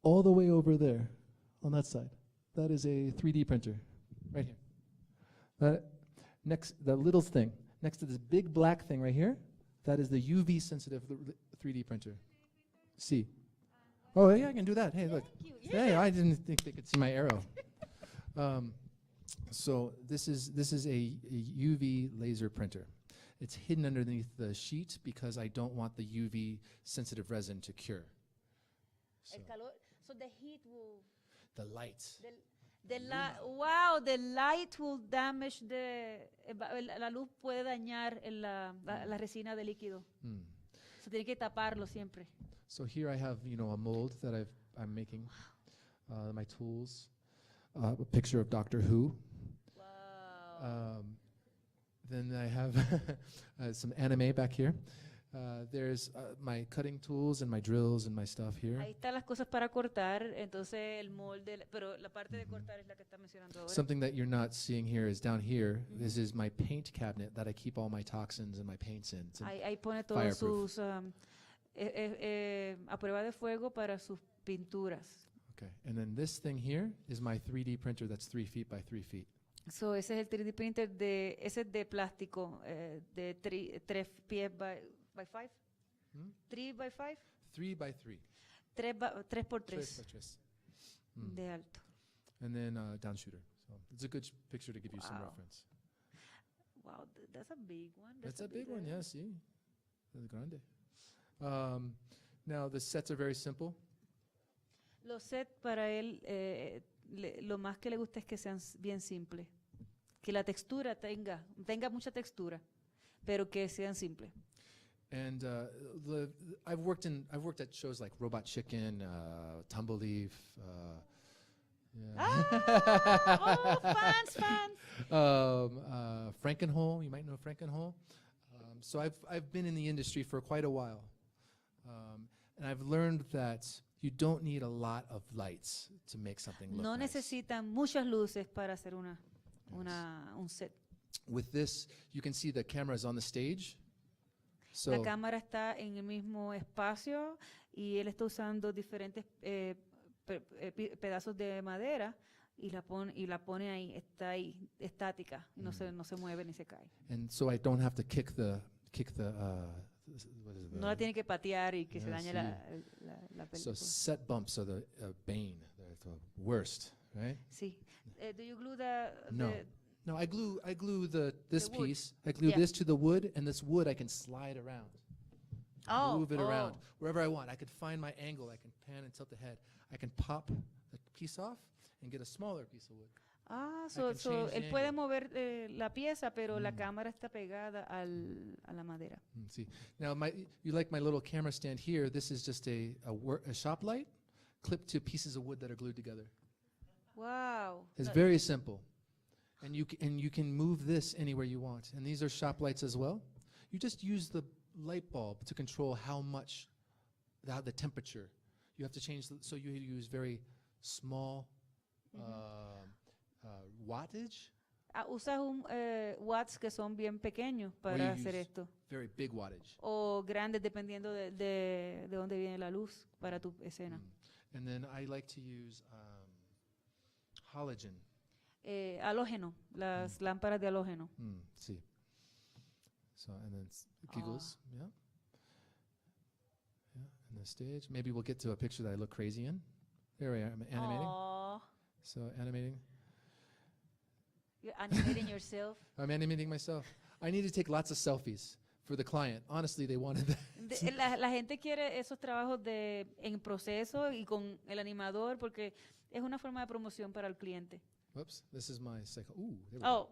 all the way over there on that side, that is a 3D printer, right here. The little thing, next to this big black thing right here, that is the UV sensitive 3D printer. See? Oh, yeah, I can do that. Hey, look. Thank you. Hey, I didn't think they could see my arrow. So this is a UV laser printer. It's hidden underneath the sheet because I don't want the UV sensitive resin to cure. So El calor, so the heat will, the light. wow, the light will damage la luz puede dañar la resina de líquido. So tiene que taparlo siempre. So here I have, a mold that I'm making, my tools, a picture of Doctor Who. Wow. Then I have some anime back here. There's my cutting tools and my drills and my stuff here. Ahí están las cosas para cortar, entonces el molde, pero la parte de cortar es la que está mencionando ahora. Something that you're not seeing here is down here. This is my paint cabinet that I keep all my toxins and my paints in. It's Ahí pone todos fireproof. sus a prueba de fuego para sus pinturas. Okay, and then this thing here is my 3D printer that's 3 feet by 3 feet. So ese es el 3D printer ese es de plástico, de 3 pies by 5? 3 by 5? 3 by 3. 3 por 3. 3 by 3. de alto. And then down shooter. So it's a good picture to give you some Wow. reference. Wow, that's a big one. That's a big one, yeah, see. Es grande. Now the sets are very simple. Los sets para él, lo más que le gusta es que sean bien simples. Que la textura tenga mucha textura, pero que sean simples. And I've worked at shows like Robot Chicken, Tumbleleaf, Oh, fans. Frankenhole. You might know Frankenhole. So I've been in the industry for quite a while, and I've learned that you don't need a lot of lights to make something look No nice. necesitan muchas luces para hacer un set. With this, you can see the camera is on the stage. So La cámara está en el mismo espacio y él está usando diferentes pedazos de madera y la pone ahí, está ahí, estática, y no se mueve ni se cae. and so I don't have to kick the what is No la tiene que patear y que se Yeah, dañe sí. la So película. set bumps are the bane. They're the worst, right? Sí. Do you glue No. No, I glue this The wood. piece. I glue Yeah. this to the wood, and this wood I can slide around, move it around oh. wherever I want. I could find my angle. I can pan and tilt the head. I can pop the piece off and get a smaller piece of wood. Ah, can change the él puede angle. mover la pieza, pero la cámara está pegada a la madera. See, now you like my little camera stand here? This is just a shop light clipped to pieces of wood that are glued together. Wow. It's very simple, and you can move this anywhere you want. And these are shop lights as well. You just use the light bulb to control the temperature. You have to change, so you use very small wattage. Usas watts que son bien pequeños or para you hacer use esto. very big wattage. O grandes dependiendo de dónde viene la luz para tu escena. And then I like to use halogen. Halógeno, las lámparas de halógeno. See. So, and then giggles, yeah. Yeah, and the stage. Maybe we'll get to a picture that I look crazy in. There I am, animating. Aw, So, animating. you're animating yourself. I'm animating myself. I need to take lots of selfies for the client. Honestly, they wanted that. La gente quiere esos trabajos en proceso y con el animador porque es una forma de promoción para el cliente. Whoops, this is my second. Ooh, there we go. Oh,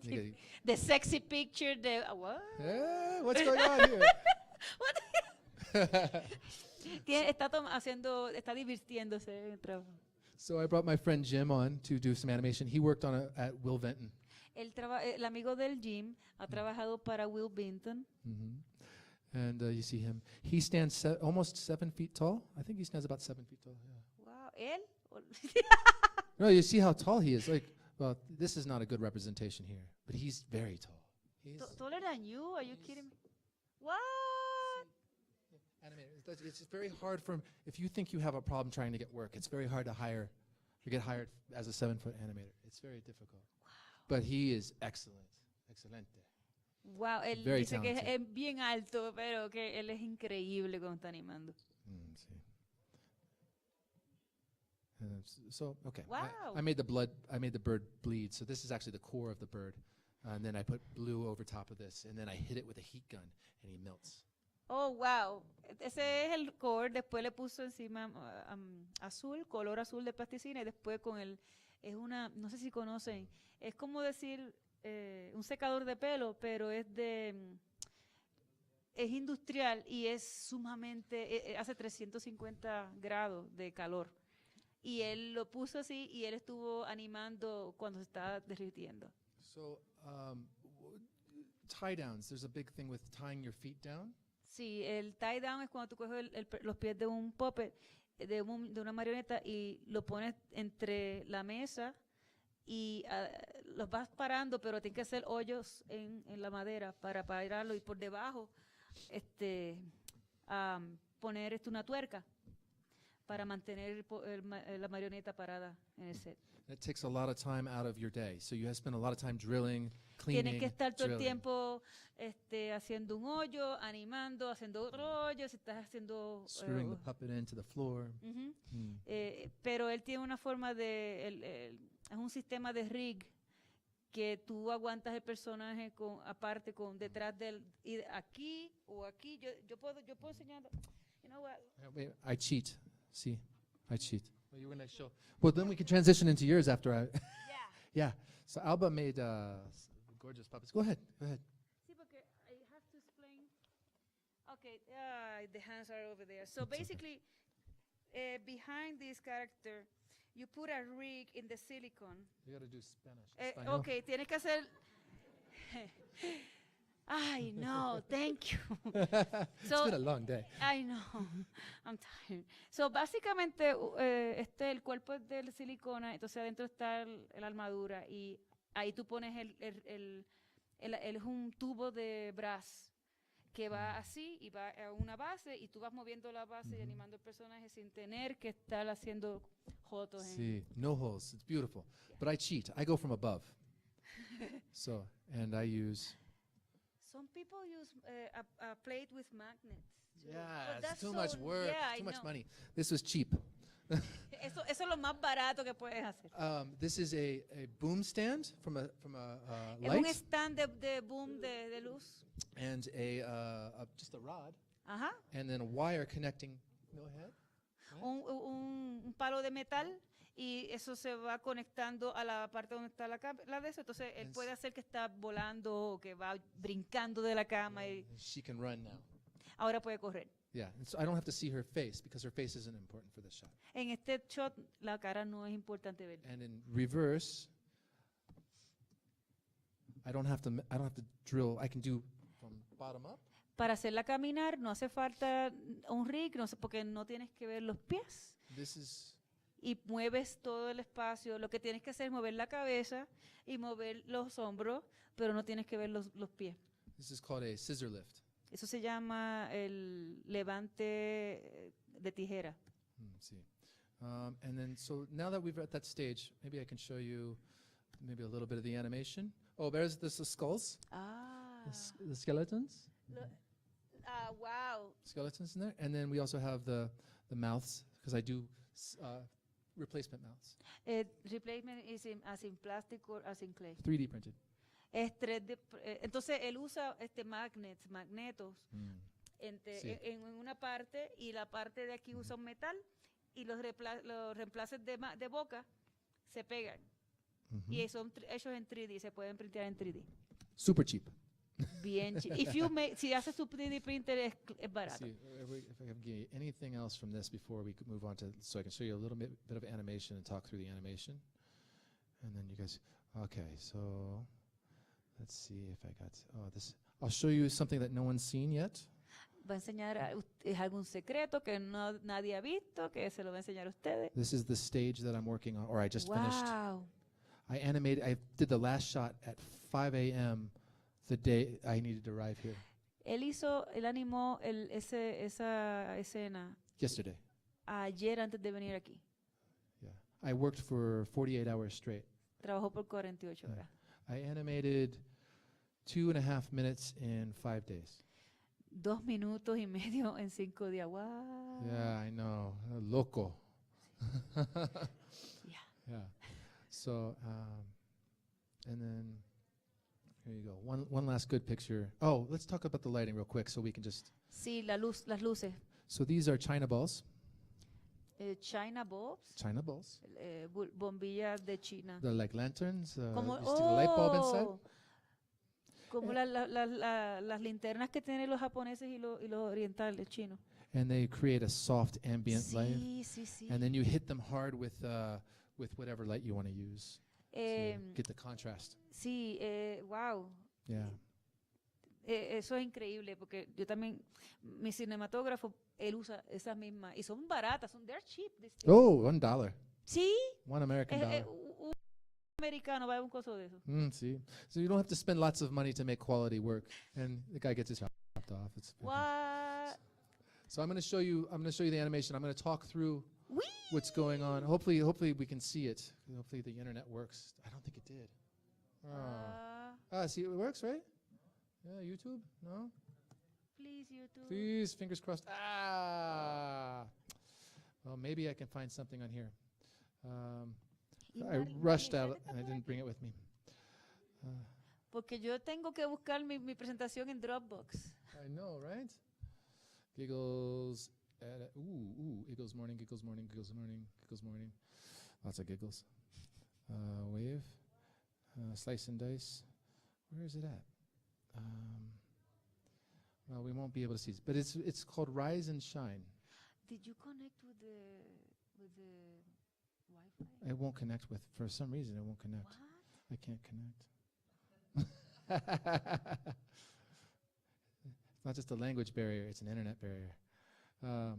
Okay. the sexy picture, what? Eh, what's going on here? Está divirtiéndose en el trabajo. So I brought my friend Jim on to do some animation. He worked on at Will Benton. El amigo del Jim ha trabajado para Will Benton. And you see him. He stands almost 7 feet tall. I think he stands about 7 feet tall. Yeah. Wow, él. No, you see how tall he is. Like, well, this is not a good representation here, but he's very tall. He's Taller than you? Are you kidding me? What? animated. It's very hard for him. If you think you have a problem trying to get work, it's very hard to get hired as a 7-foot animator. It's very difficult. Wow. But he is excellent. Excelente. Wow, él Very dice que talented. es bien alto, pero que él es increíble cuando está animando. See. And so okay. Wow. I made the bird bleed. So this is actually the core of the bird. And then I put blue over top of this, and then I hit it with a heat gun, and he melts. Oh, wow. Ese es el core. Después le puso encima color azul de plasticina y después no sé si conocen, es como decir un secador de pelo, pero es industrial y es sumamente, hace 350 grados de calor. Y él lo puso así y él estuvo animando cuando se estaba derritiendo. So tie downs. There's a big thing with tying your feet down. Sí, el tie down es cuando tú coges los pies de un puppet, de una marioneta y lo pones entre la mesa y los vas parando, pero tienes que hacer hoyos en la madera para pararlo y por debajo poner una tuerca para mantener la marioneta parada en el set. That takes a lot of time out of your day. So you have to spend a lot of time drilling, cleaning, Tienes que estar todo el drilling. tiempo haciendo un hoyo, animando, haciendo otro hoyo, si estás haciendo Screwing the puppet into the floor. pero él tiene una forma es un sistema de rig que tú aguantas el personaje aparte con detrás y aquí o aquí. Yo puedo enseñar. You know what? Wait, I cheat. See, I cheat. Well, you were going to show. Well, then we can transition into yours after I. Yeah. Yeah. So Alba made gorgeous puppets. Go ahead. Go ahead. Sí, porque I have to explain. Okay, the hands are over there. So It's okay. basically, behind this character, you put a rig in the silicone. You got to do Spanish. Okay, tienes que hacer. Ay, no, thank you. It's been a long day. I know, I'm tired. So, básicamente, el cuerpo es de silicona, entonces adentro está la armadura y ahí tú pones es un tubo de brass que va así y va a una base y tú vas moviendo la base y animando el personaje sin tener que estar haciendo jotos. See, no holes. It's beautiful. But I cheat. I go from above. So, and I use. Some people use a plate with magnets. Too. Yeah, But it's that's too much work, yeah, too I much know. money. This was cheap. Eso es lo más barato que puedes hacer. This is a boom stand from a Es un light stand de boom de luz. and just a rod Ajá. and then a wire connecting. Go ahead. Un palo de metal y eso se va conectando a la parte donde está la de eso. Entonces él puede hacer que está volando o que va brincando de la cama y She can run now. ahora puede correr. Yeah, and so I don't have to see her face because her face isn't important for this shot. En este shot la cara no es importante ver. And in reverse, I don't have to drill. I can do from bottom up. Para hacerla caminar no hace falta un rig, no sé, porque no tienes que ver los pies. This is Y mueves todo el espacio. Lo que tienes que hacer es mover la cabeza y mover los hombros, pero no tienes que ver los pies. called a scissor lift. Eso se llama el levante de tijera. See. And then, so now that we've at that stage, maybe I can show you maybe a little bit of the animation. Oh, there's the skulls, Ah, the skeletons. wow. Skeletons in there. And then we also have the mouths, because I do replacement mouths. Replacement is as in plastic or as in clay. 3D printed. Es 3D, entonces él usa magnetos Sí. en una parte y la parte de aquí usa un metal y los reemplaces de boca se pegan. Y son hechos en 3D, se pueden printar en 3D. Super cheap. Bien, si haces tu 3D printer es barato. See, if I can give you anything else from this before we could move on to, so I can show you a little bit of animation and talk through the animation. And then you guys, okay, so let's see if I got, this. I'll show you something that no one's seen yet. Va a enseñar, es algún secreto que nadie ha visto, que se lo va a enseñar a ustedes. This is the stage that I'm working on, or I just finished. Wow. I did the last shot at 5 a.m. the day I needed to arrive here. Él animó esa escena Yesterday. ayer antes de venir aquí. Yeah. I worked for 48 hours straight. Trabajó por 48 horas. I animated 2.5 minutes in 5 days. 2 minutos y medio en 5 días. Wow. Yeah, I know. Loco. Yeah. Yeah. So, and then here you go. One last good picture. Oh, let's talk about the lighting real quick so we can just. Sí, las luces. So these are China balls. China bulbs. China balls. Bombillas de China. They're like lanterns. Como, you stick a light bulb inside. Como las linternas que tienen los japoneses y los orientales chinos. And they create a soft ambient light. Sí. And then you hit them hard with whatever light you want to use to get the contrast. Sí, wow. Yeah. Eso es increíble porque yo también, mi cinematógrafo, él usa esas mismas y son baratas, they're cheap. Oh, $1. Sí. $1 American dollar. Un americano va a un coso de eso. See, so you don't have to spend lots of money to make quality work, and the guy gets his chopped off. What? So I'm going to show you the animation. I'm going to talk through Whee! what's going on. Hopefully we can see it. Hopefully the internet works. I don't think it did. See, it works, right? Yeah, YouTube? No? Please, YouTube. Please, fingers crossed. Well, maybe I can find something on here. Y I Mari- rushed Mari, out está and I por didn't aquí. bring it with me. Porque yo tengo que buscar mi presentación en Dropbox. I know, right? Giggles. Giggles morning, giggles morning, giggles morning, giggles morning. Lots of giggles. Wave. Slice and dice. Where is it at? Well, we won't be able to see it, but it's called Rise and Shine. Did you connect with the Wi-Fi? It won't connect with, for some reason, it won't connect. What? I can't connect. It's not just a language barrier, it's an internet barrier. No.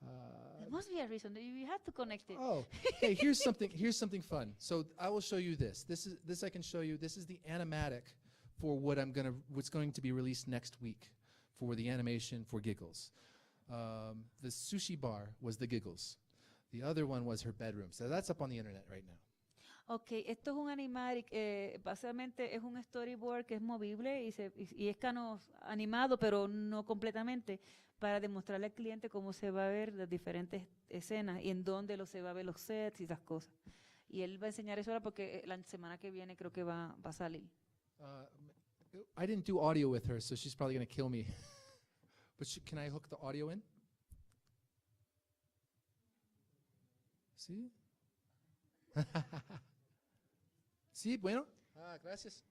There must be a reason. You have to connect it. Oh, hey, here's something fun. So I will show you this. This I can show you. This is the animatic for what's going to be released next week for the animation for Giggles. The sushi bar was the Giggles. The other one was her bedroom. So that's up on the internet right now. Ok, esto es un animatic, básicamente es un storyboard que es movible y es animado, pero no completamente, para demostrarle al cliente cómo se va a ver las diferentes escenas y en dónde se va a ver los sets y esas cosas. Y él va a enseñar eso ahora porque la semana que viene creo que va a salir. I didn't do audio with her, so she's probably going to kill me. But can I hook the audio in? ¿Sí? Sí, bueno. Gracias.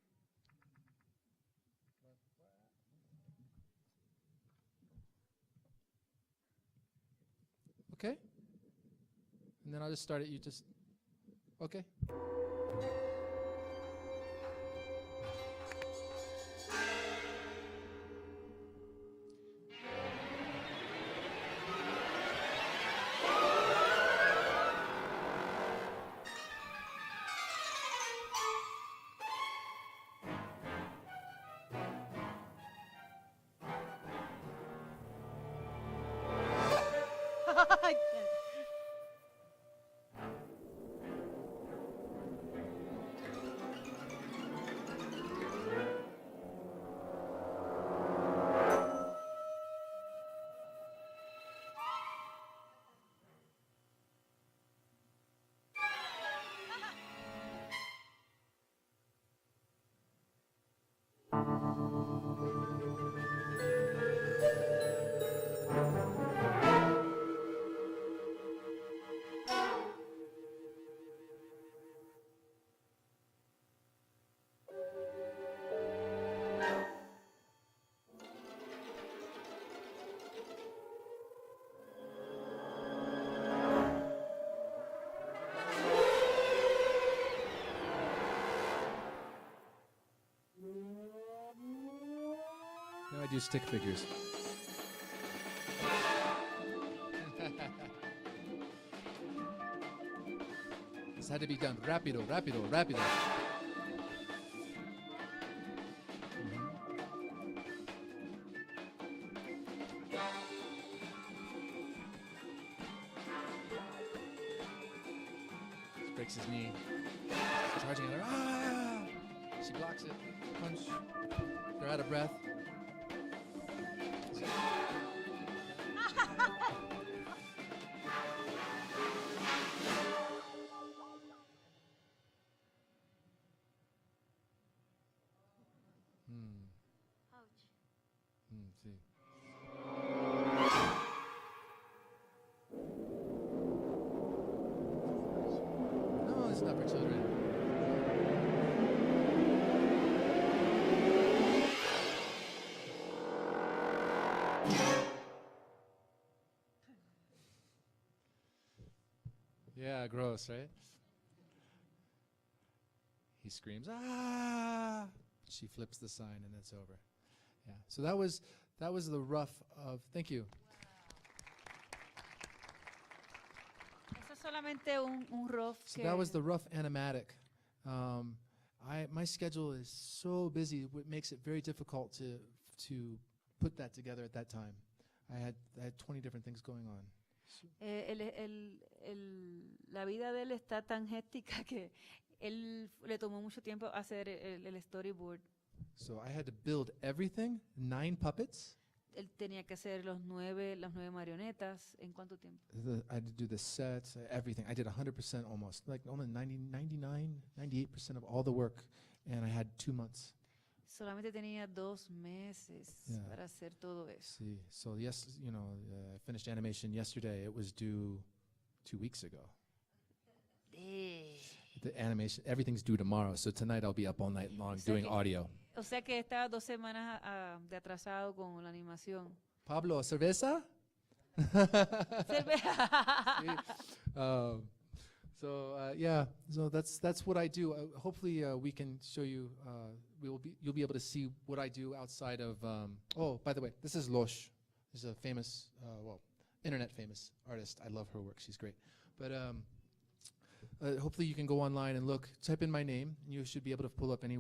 Okay. And then I'll just start it. You just, okay. Now I do stick figures. This had to be done rapido, rapido, rapido. This breaks his knee. She's charging at her. Ah! She blocks it. Punch. They're out of breath. Sí. No, it's not for children. Yeah, gross, right? He screams, ah! She flips the sign and it's over. Yeah. So that was the rough of, thank you. Eso es solamente un rough. So that was the rough animatic. My schedule is so busy, it makes it very difficult to put that together at that time. I had 20 different things going on. La vida de él está tan hectica que él le tomó mucho tiempo hacer el storyboard. So I had to build everything, 9 puppets. él tenía que hacer las 9 marionetas. ¿En cuánto tiempo? I had to do the sets, everything. I did 100% almost, like almost 98% of all the work, and I had 2 months. Solamente tenía 2 meses Yeah. para hacer todo eso. See, so yes, I finished animation yesterday. It was due 2 weeks ago. The animation, everything's due tomorrow. So tonight I'll be up all night long sea doing que- audio. O sea que estaba 2 semanas de atrasado con la animación. Pablo, cerveza? Yeah, so that's what I do. Hopefully we can show you. You'll be able to see what I do outside of. Oh, by the way, this is Losh. She's a famous, internet famous artist. I love her work. She's great. But hopefully you can go online and look. Type in my name, and you should be able to pull up any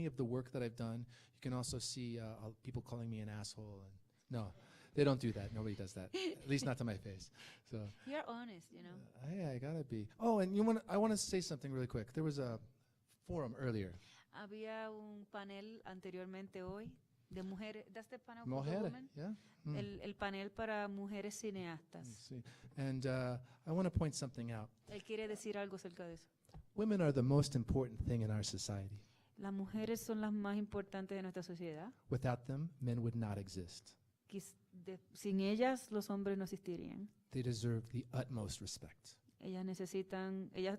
of the work that I've done. You can also see people calling me an asshole. And no, they don't do that. Nobody does that. At least not to my face. So. You're honest, you know. I gotta be. Oh, and I want to say something really quick. There was a forum earlier. Había un panel anteriormente hoy de mujeres. That's the panel for the Mujeres, women? yeah. Mm. El panel para mujeres cineastas. See. And I want to point something out. Él quiere decir algo acerca de eso. Women are the most important thing in our society. Las mujeres son las más importantes de nuestra sociedad. Without them, men would not exist. Sin ellas, los hombres no existirían. They deserve the utmost respect. Ellas necesitan, ellas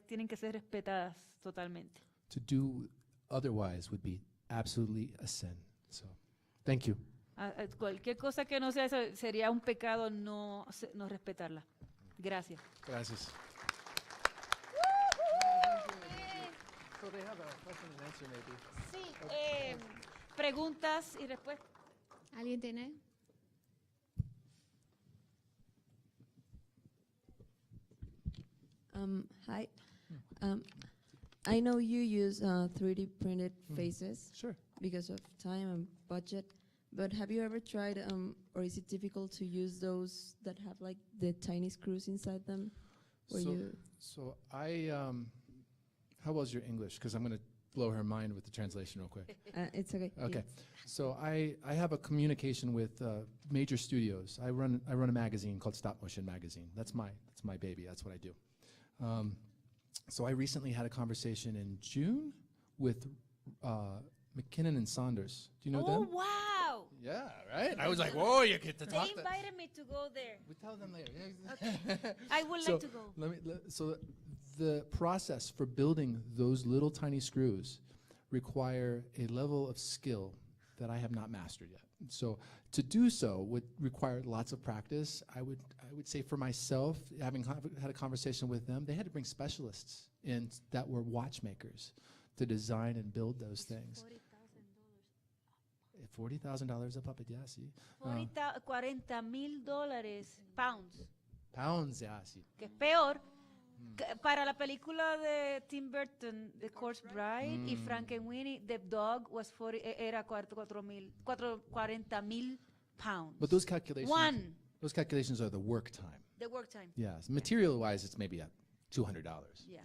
tienen que ser respetadas totalmente. To do otherwise would be absolutely a sin. So, thank you. Cualquier cosa que no sea eso sería un pecado no respetarla. Gracias. Gracias. So they have a question and answer maybe. Sí, preguntas y respuestas. ¿Alguien tiene? Hi. I know you use 3D printed faces Sure. because of time and budget, but have you ever tried, or is it difficult to use those that have like the tiny screws inside them? So I, how well is your English? Because I'm going to blow her mind with the translation real quick. It's okay. Okay. yes. So I have a communication with major studios. I run a magazine called Stop Motion Magazine. That's my baby. That's what I do. So I recently had a conversation in June with McKinnon and Saunders. Do you know them? Oh, wow. Yeah, right? I was like, whoa, you get to They talk. invited me to go there. We tell them later. I would So like to go. So the process for building those little tiny screws require a level of skill that I have not mastered yet. So to do so would require lots of practice. I would say for myself, having had a conversation with them, they had to bring specialists in that were watchmakers to design and build those things. $40,000 a puppet, yeah, see. $40,000 pounds, Pounds, yeah, see. que es peor. Para la película de Tim Burton, The Corpse Bride y Frankenweenie, The Dog was era 40,000 pounds. But those calculations, One, those calculations are the work time. the work time. Yes, material-wise, it's maybe at $200. Yeah.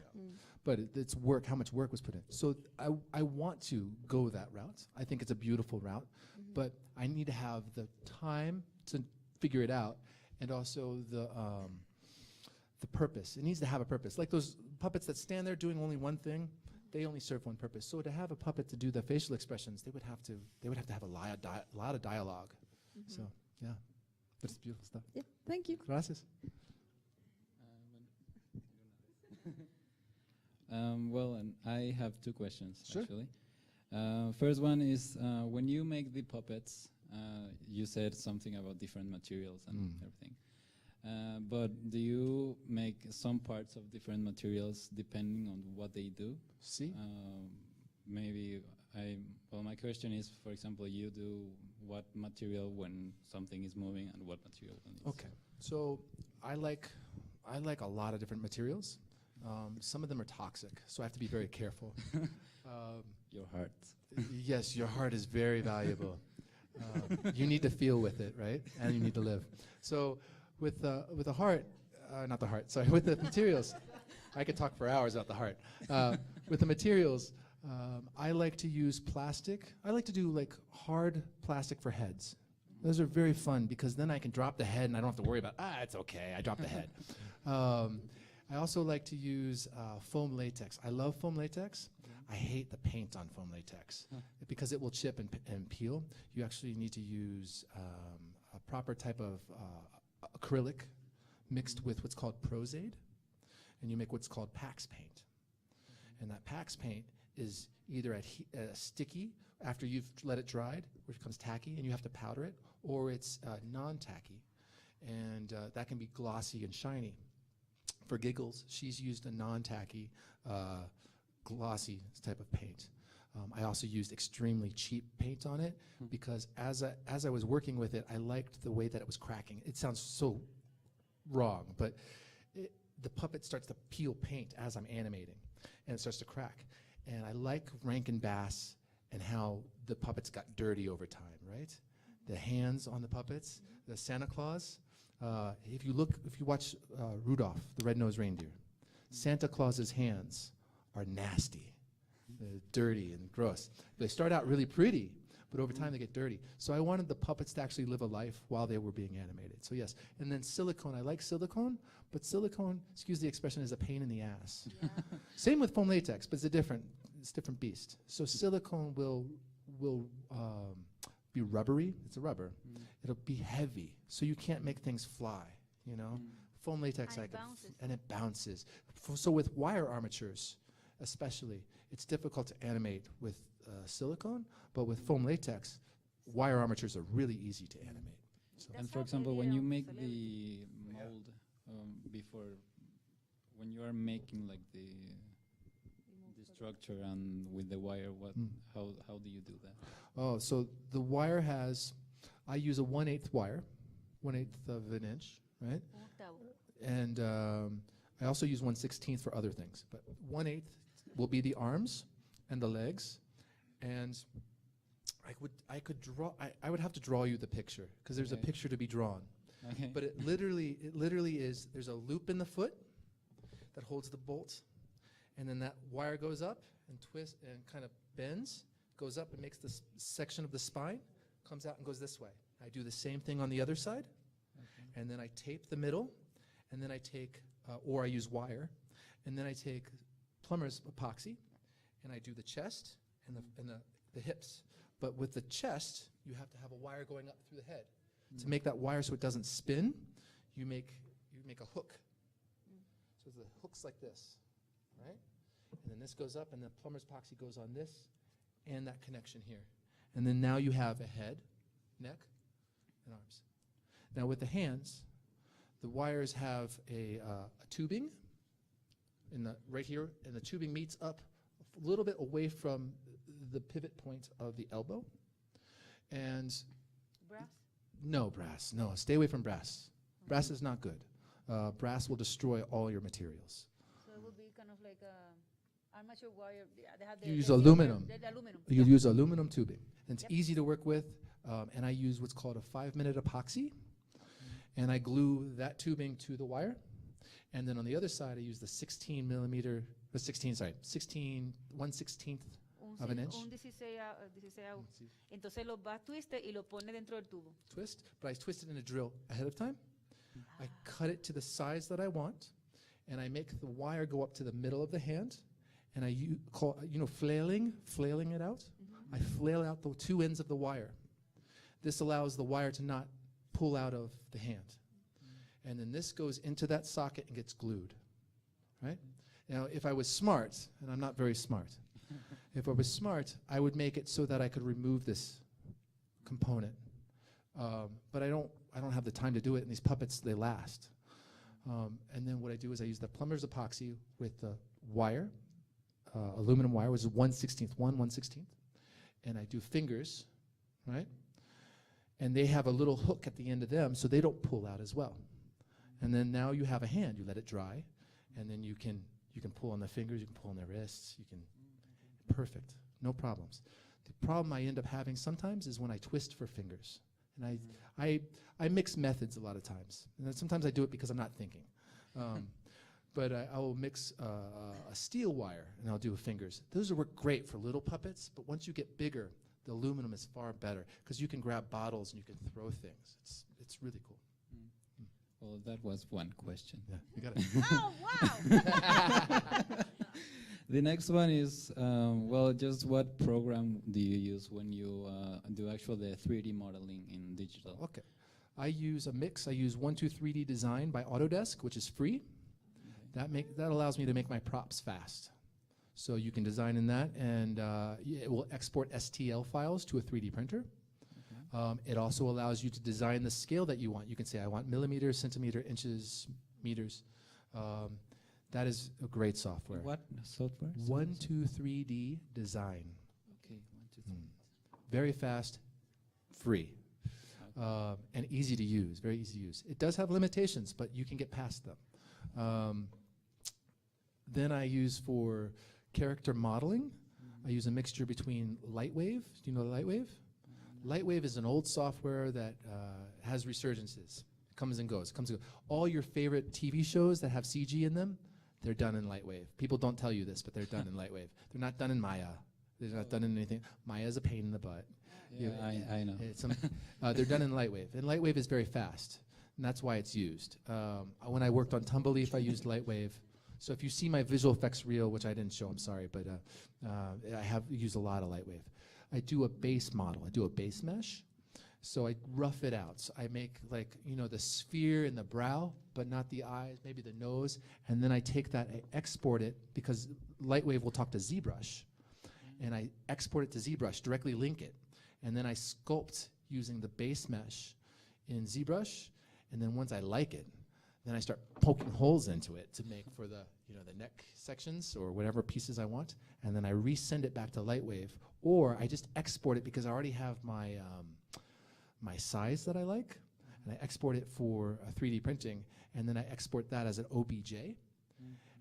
But it's work, how much work was put in. So I want to go that route. I think it's a beautiful route, but I need to have the time to figure it out, and also the purpose. It needs to have a purpose. Like those puppets that stand there doing only one thing, they only serve one purpose. So to have a puppet to do the facial expressions, they would have to have a lot of dialogue. So yeah, but it's beautiful stuff. Yeah, thank you. Gracias. Well, and I have 2 questions, Sure. actually. First one is, when you make the puppets, you said something about different materials and everything. But do you make some parts of different materials depending on what they do? See? My question is, for example, you do what material when something is moving and what material when it's... Okay, so I like a lot of different materials. Some of them are toxic, so I have to be very careful. Your heart. Yes, your heart is very valuable. You need to feel with it, right? And you need to live. So with the heart, not the heart, sorry, with the materials, I could talk for hours about the heart. With the materials, I like to use plastic. I like to do like hard plastic for heads. Those are very fun because then I can drop the head and I don't have to worry about, it's okay, I dropped the head. I also like to use foam latex. I love foam latex. I hate the paint on foam latex because it will chip and peel. You actually need to use a proper type of acrylic mixed with what's called Prozaid, and you make what's called Pax paint. And that Pax paint is either sticky after you've let it dried, which becomes tacky, and you have to powder it, or it's non-tacky, and that can be glossy and shiny. For Giggles, she's used a non-tacky, glossy type of paint. I also used extremely cheap paint on it because as I was working with it, I liked the way that it was cracking. It sounds so wrong, but the puppet starts to peel paint as I'm animating, and it starts to crack. And I like Rankin Bass and how the puppets got dirty over time, right? The hands on the puppets, the Santa Claus. If you watch Rudolph, the Red-Nosed Reindeer, Santa Claus's hands are nasty, dirty and gross. They start out really pretty, but over time they get dirty. So I wanted the puppets to actually live a life while they were being animated. So yes, and then silicone. I like silicone, but silicone, excuse the expression, is a pain in the ass. Yeah. Same with foam latex, but it's a different beast. So silicone will be rubbery. It's a rubber. It'll be heavy, so you can't make things fly. You know, foam latex, and it bounces. So with wire armatures, especially, it's difficult to animate with silicone, but with foam latex, wire armatures are really easy to animate. So And for example, when you make the mold before, when you are making like the structure and with the wire, how do you do that? Oh, so the wire has, I use a 1/8 wire, 1/8 of an inch, right? And I also use 1/16 for other things, but 1/8 will be the arms and the legs, and I would have to draw you the picture because there's a picture to be drawn. Okay. But it literally is, there's a loop in the foot that holds the bolt, and then that wire goes up and twists and kind of bends, goes up and makes this section of the spine, comes out and goes this way. I do the same thing on the other side, and then I tape the middle, and then I take, or I use wire, and then I take plumber's epoxy, and I do the chest and the hips. But with the chest, you have to have a wire going up through the head. To make that wire so it doesn't spin, you make a hook. So the hook's like this, right? And then this goes up, and the plumber's epoxy goes on this and that connection here. And then now you have a head, neck, and arms. Now with the hands, the wires have a tubing right here, and the tubing meets up a little bit away from the pivot point of the elbow. And Brass? no brass, no, stay away from brass. Brass is not good. Brass will destroy all your materials. So it would be kind of like armature wire. They have You use aluminum. The aluminum. You'll use aluminum tubing. And it's easy to work with, and I use what's called a 5-minute epoxy, and I glue that tubing to the wire. And then on the other side, I use the 1/16 of an inch. Un 16 Entonces lo vas twiste y lo pone dentro del tubo. Twist, but I twist it in a drill ahead of time. I cut it to the size that I want, and I make the wire go up to the middle of the hand, and I call flailing it out. I flail out the two ends of the wire. This allows the wire to not pull out of the hand. And then this goes into that socket and gets glued, right? Now, if I was smart, and I'm not very smart, if I was smart, I would make it so that I could remove this component. But I don't have the time to do it, and these puppets, they last. And then what I do is I use the plumber's epoxy with the wire, aluminum wire, which is 1/16, and I do fingers, right? And they have a little hook at the end of them, so they don't pull out as well. And then now you have a hand. You let it dry, and then you can pull on the fingers, you can pull on the wrists, perfect, no problems. The problem I end up having sometimes is when I twist for fingers. And I mix methods a lot of times. And then sometimes I do it because I'm not thinking. but I will mix a steel wire and I'll do fingers. Those work great for little puppets, but once you get bigger, the aluminum is far better because you can grab bottles and you can throw things. It's really cool. Well, that was one question. Yeah, you got it. Oh, wow. The next one is, well, just what program do you use when you do actual the 3D modeling in digital? Okay. I use a mix. I use 123D Design by Autodesk, which is free. That allows me to make my props fast. So you can design in that, and it will export STL files to a 3D printer. It also allows you to design the scale that you want. You can say, I want millimeters, centimeter, inches, meters. That is a great software. What software? 123D Design. Okay, 1, 2, 3. Very fast, free, and easy to use, very easy to use. It does have limitations, but you can get past them. Then I use for character modeling, I use a mixture between Lightwave. Do you know Lightwave? Lightwave is an old software that has resurgences. It comes and goes, comes and goes. All your favorite TV shows that have CG in them, they're done in Lightwave. People don't tell you this, but they're done in Lightwave. They're not done in Maya. They're not done in anything. Maya is a pain in the butt. Yeah, I know. They're done in Lightwave, and Lightwave is very fast, and that's why it's used. When I worked on Tumbleleaf, I used Lightwave. So if you see my visual effects reel, which I didn't show, I'm sorry, but I have used a lot of Lightwave. I do a base model. I do a base mesh. So I rough it out. So I make the sphere in the brow, but not the eyes, maybe the nose. And then I take that, I export it, because Lightwave will talk to ZBrush. And I export it to ZBrush, directly link it. And then I sculpt using the base mesh in ZBrush. And then once I like it, then I start poking holes into it to make for the neck sections or whatever pieces I want. And then I resend it back to Lightwave. Or I just export it because I already have my my size that I like, and I export it for 3D printing, and then I export that as an OBJ,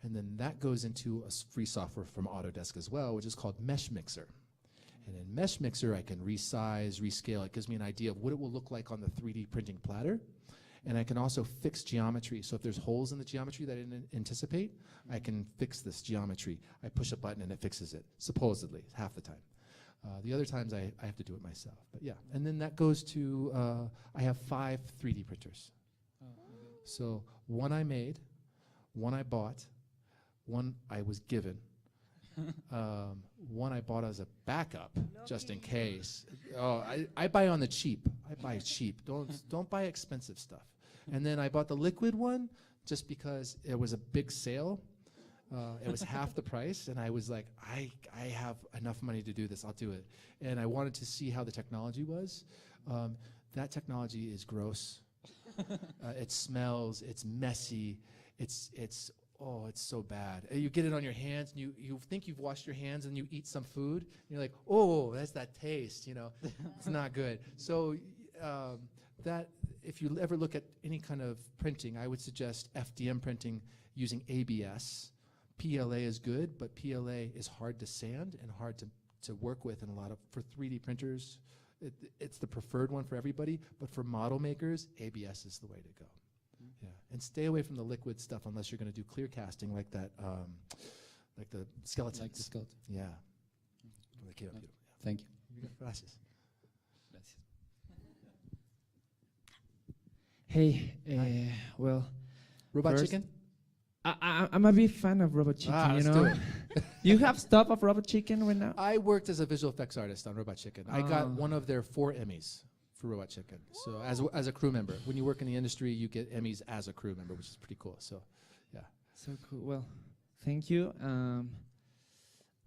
and then that goes into a free software from Autodesk as well, which is called Mesh Mixer. And in Mesh Mixer, I can resize, rescale. It gives me an idea of what it will look like on the 3D printing platter, and I can also fix geometry. So if there's holes in the geometry that I didn't anticipate, I can fix this geometry. I push a button and it fixes it, supposedly, half the time. The other times I have to do it myself, but yeah. And then that goes to, I have 5 3D printers. So one I made, one I bought, one I was given, one I bought as a backup, just in case. Oh, I buy on the cheap. I buy cheap. Don't buy expensive stuff. And then I bought the liquid one just because it was a big sale. It was half the price, and I was like, I have enough money to do this. I'll do it. And I wanted to see how the technology was. That technology is gross. It smells. It's messy. It's so bad. You get it on your hands, and you think you've washed your hands, and you eat some food. And you're like, oh, that's that taste. It's not good. So that if you ever look at any kind of printing, I would suggest FDM printing using ABS. PLA is good, but PLA is hard to sand and hard to work with, and for 3D printers, it's the preferred one for everybody, but for model makers, ABS is the way to go. Yeah, and stay away from the liquid stuff unless you're going to do clear casting like that, like the skeletons. Like the skeleton. Yeah. They came out beautiful. Yeah. Thank you. Gracias. Gracias. Hey, well, Robot First- Chicken? I'm a big fan of Robot Chicken, Let's do it. You have stuff of Robot Chicken right now? I worked as a visual effects artist on Robot Chicken. I got one of their 4 Emmys for Robot Chicken. So as a crew member, when you work in the industry, you get Emmys as a crew member, which is pretty cool. So, yeah. So cool. Well, thank you.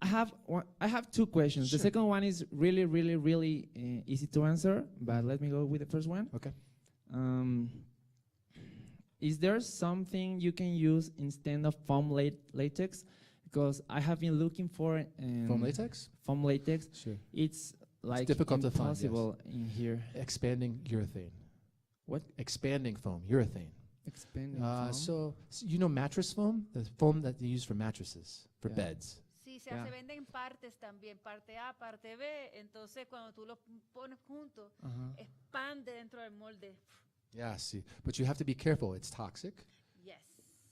I have 2 questions. Sure. The second one is really, really, really easy to answer, but let me go with the first one. Okay. Is there something you can use instead of foam latex? Because I have been looking for Foam latex? Foam latex. Sure. It's like difficult to find, impossible in here. Expanding urethane. What? Expanding foam, urethane. Expanding foam? So you know mattress foam? The foam that they use for mattresses, for Yeah. beds. Sí, se Ya. venden partes también, parte A, parte B. Entonces, cuando tú los pones juntos, expande dentro del molde. Yeah, see. But you have to be careful. It's toxic. Yes.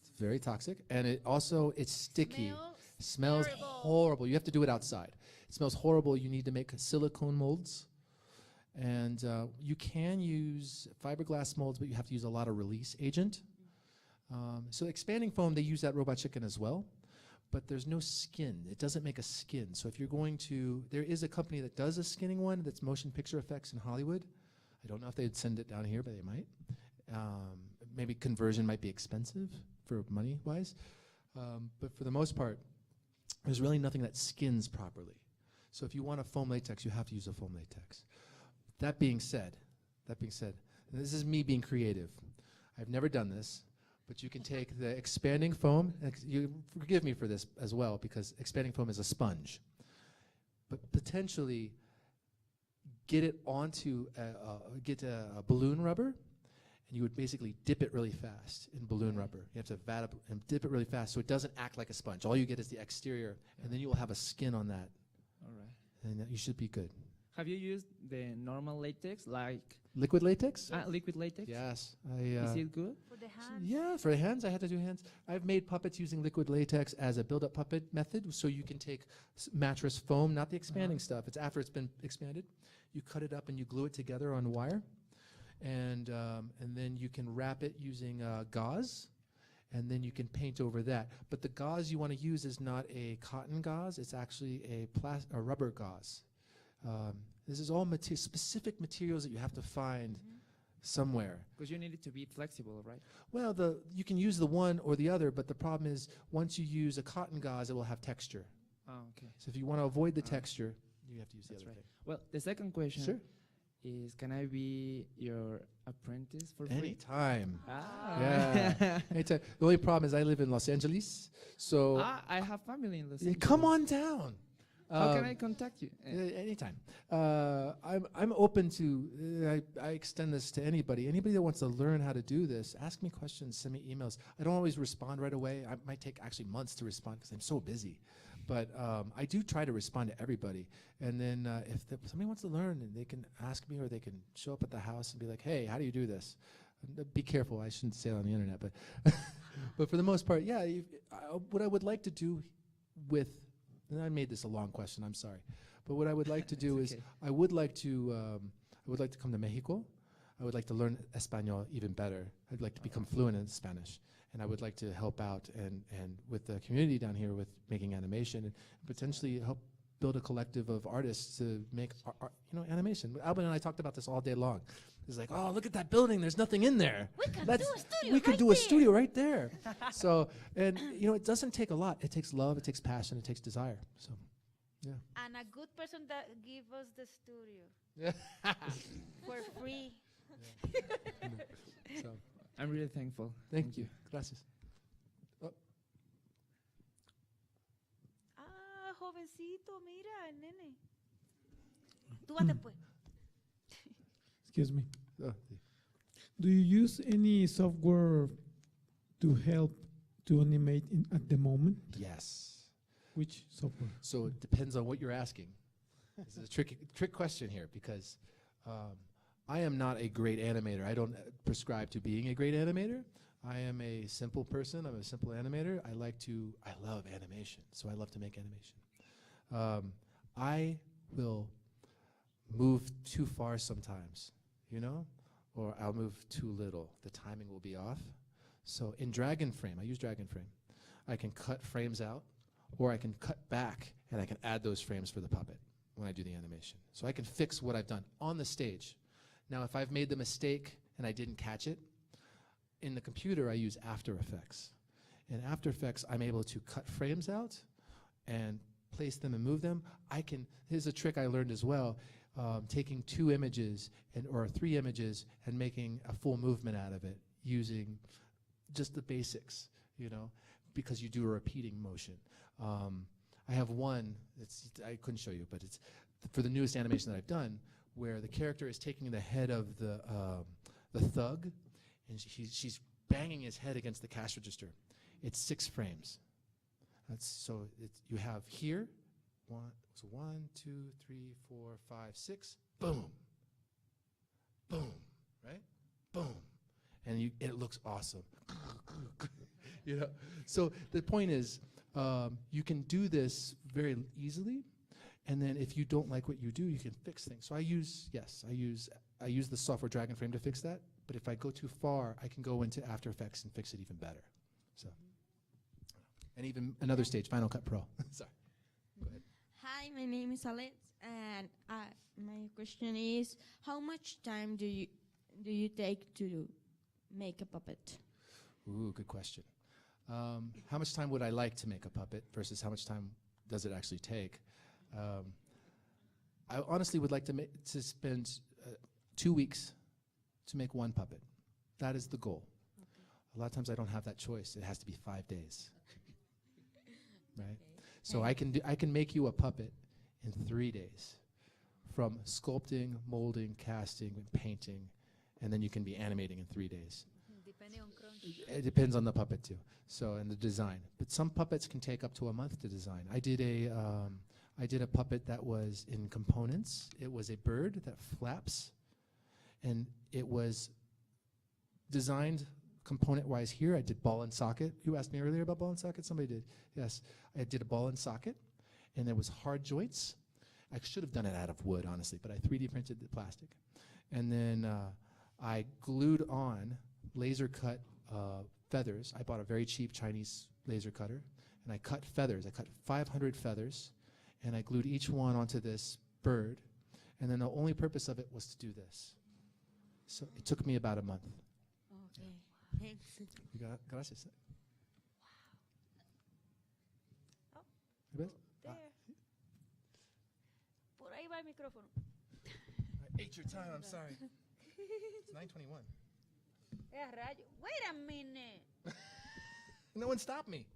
It's very toxic, and it's sticky. Smells Smells terrible. horrible. You have to do it outside. It smells horrible. You need to make silicone molds. And you can use fiberglass molds, but you have to use a lot of release agent. So expanding foam, they use that Robot Chicken as well, but there's no skin. It doesn't make a skin. So if you're going to, there is a company that does a skinning one that's Motion Picture Effects in Hollywood. I don't know if they'd send it down here, but they might. Maybe conversion might be expensive for money-wise. But for the most part, there's really nothing that skins properly. So if you want a foam latex, you have to use a foam latex. That being said, and this is me being creative. I've never done this, but you can take the expanding foam, you forgive me for this as well, because expanding foam is a sponge, but potentially get it onto get a balloon rubber, and you would basically dip it really fast in balloon rubber. You have to vat up and dip it really fast so it doesn't act like a sponge. All you get is the exterior, and then you will have a skin on that, All right. and you should be good. Have you used the normal latex, like Liquid latex? liquid latex? Yes. Is it good? For the hands. Yeah, for hands, I had to do hands. I've made puppets using liquid latex as a build-up puppet method, so you can take mattress foam, not the expanding stuff. It's after it's been expanded. You cut it up and you glue it together on wire, and then you can wrap it using gauze, and then you can paint over that. But the gauze you want to use is not a cotton gauze; it's actually a rubber gauze. This is all specific materials that you have to find somewhere. Because you need it to be flexible, right? Well, you can use the one or the other, but the problem is once you use a cotton gauze, it will have texture. Oh, okay. So if you want to avoid the texture, you have to use the That's other right. Well, the second question thing. is, can I be your apprentice for free? Anytime. Ah. Yeah. Anytime. The only problem is I live in Los Angeles, so I have family in Los yeah, Angeles. come on down. How can I contact you? Anytime. I'm open to. I extend this to anybody. Anybody that wants to learn how to do this, ask me questions, send me emails. I don't always respond right away. I might take actually months to respond because I'm so busy. But I do try to respond to everybody. And then if somebody wants to learn, and they can ask me, or they can show up at the house and be like, "Hey, how do you do this?" Be careful. I shouldn't say it on the internet, but but for the most part, yeah. What I would like to do with and I made this a long question, I'm sorry. But what I would like to do is, okay. I would like to come to Mexico. I would like to learn Espanol even better. I'd like to become fluent in Spanish. And I would like to help out and with the community down here with making animation and potentially help build a collective of artists to make animation. Albin and I talked about this all day long. It's like, oh, look at that building. There's nothing in there. We can do a studio We could right do a there. studio right there. So, and it doesn't take a lot. It takes love, it takes passion, it takes desire. So, yeah. And a good person that give us the studio Yeah. for free. So, I'm really thankful. thank you. Gracias. Ah, jovencito, mira, el nene. Tú vas después. Excuse me. Oh, Do you use any software to help to animate at the moment? yes. Which software? So it depends on what you're asking. This is a trick question here because I am not a great animator. I don't prescribe to being a great animator. I am a simple person. I'm a simple animator. I love animation, so I love to make animation. I will move too far sometimes, or I'll move too little. The timing will be off. So in Dragon Frame, I use Dragon Frame. I can cut frames out, or I can cut back, and I can add those frames for the puppet when I do the animation. So I can fix what I've done on the stage. Now, if I've made the mistake and I didn't catch it, in the computer, I use After Effects. In After Effects, I'm able to cut frames out and place them and move them. Here's a trick I learned as well, taking 2 images or 3 images and making a full movement out of it using just the basics, because you do a repeating motion. I have one, I couldn't show you, but it's for the newest animation that I've done, where the character is taking the head of the thug, and she's banging his head against the cash register. It's 6 frames. You have here, 1, 2, 3, 4, 5, 6, boom, boom, right? Boom. And it looks awesome. You know, so the point is, you can do this very easily, and then if you don't like what you do, you can fix things. So I use the software Dragon Frame to fix that. But if I go too far, I can go into After Effects and fix it even better. So, and even another stage, Final Cut Pro. Sorry. Go ahead. Hi, my name is Alex, and my question is, how much time do you take to make a puppet? Ooh, good question. How much time would I like to make a puppet versus how much time does it actually take? I honestly would like to spend 2 weeks to make one puppet. That is the goal. Okay. A lot of times I don't have that choice. It has to be 5 days. Right? Okay. So I can make you a puppet in 3 days, from sculpting, molding, casting, and painting, and then you can be animating in 3 days. Depending on crunch. It depends on the puppet too. So and the design. But some puppets can take up to a month to design. I did a puppet that was in components. It was a bird that flaps, and it was designed component-wise here. I did ball and socket. You asked me earlier about ball and socket? Somebody did. Yes. I did a ball and socket, and there was hard joints. I should have done it out of wood, honestly, but I 3D printed the plastic. And then I glued on laser-cut feathers. I bought a very cheap Chinese laser cutter, and I cut feathers. I cut 500 feathers, and I glued each one onto this bird, and then the only purpose of it was to do this. So it took me about a month. Okay, thanks. Gracias. Oh. ¿Ves? There. Por ahí va el micrófono. I ate your time, I'm sorry. It's 9:21. Rayo. Wait a minute. No one stopped me.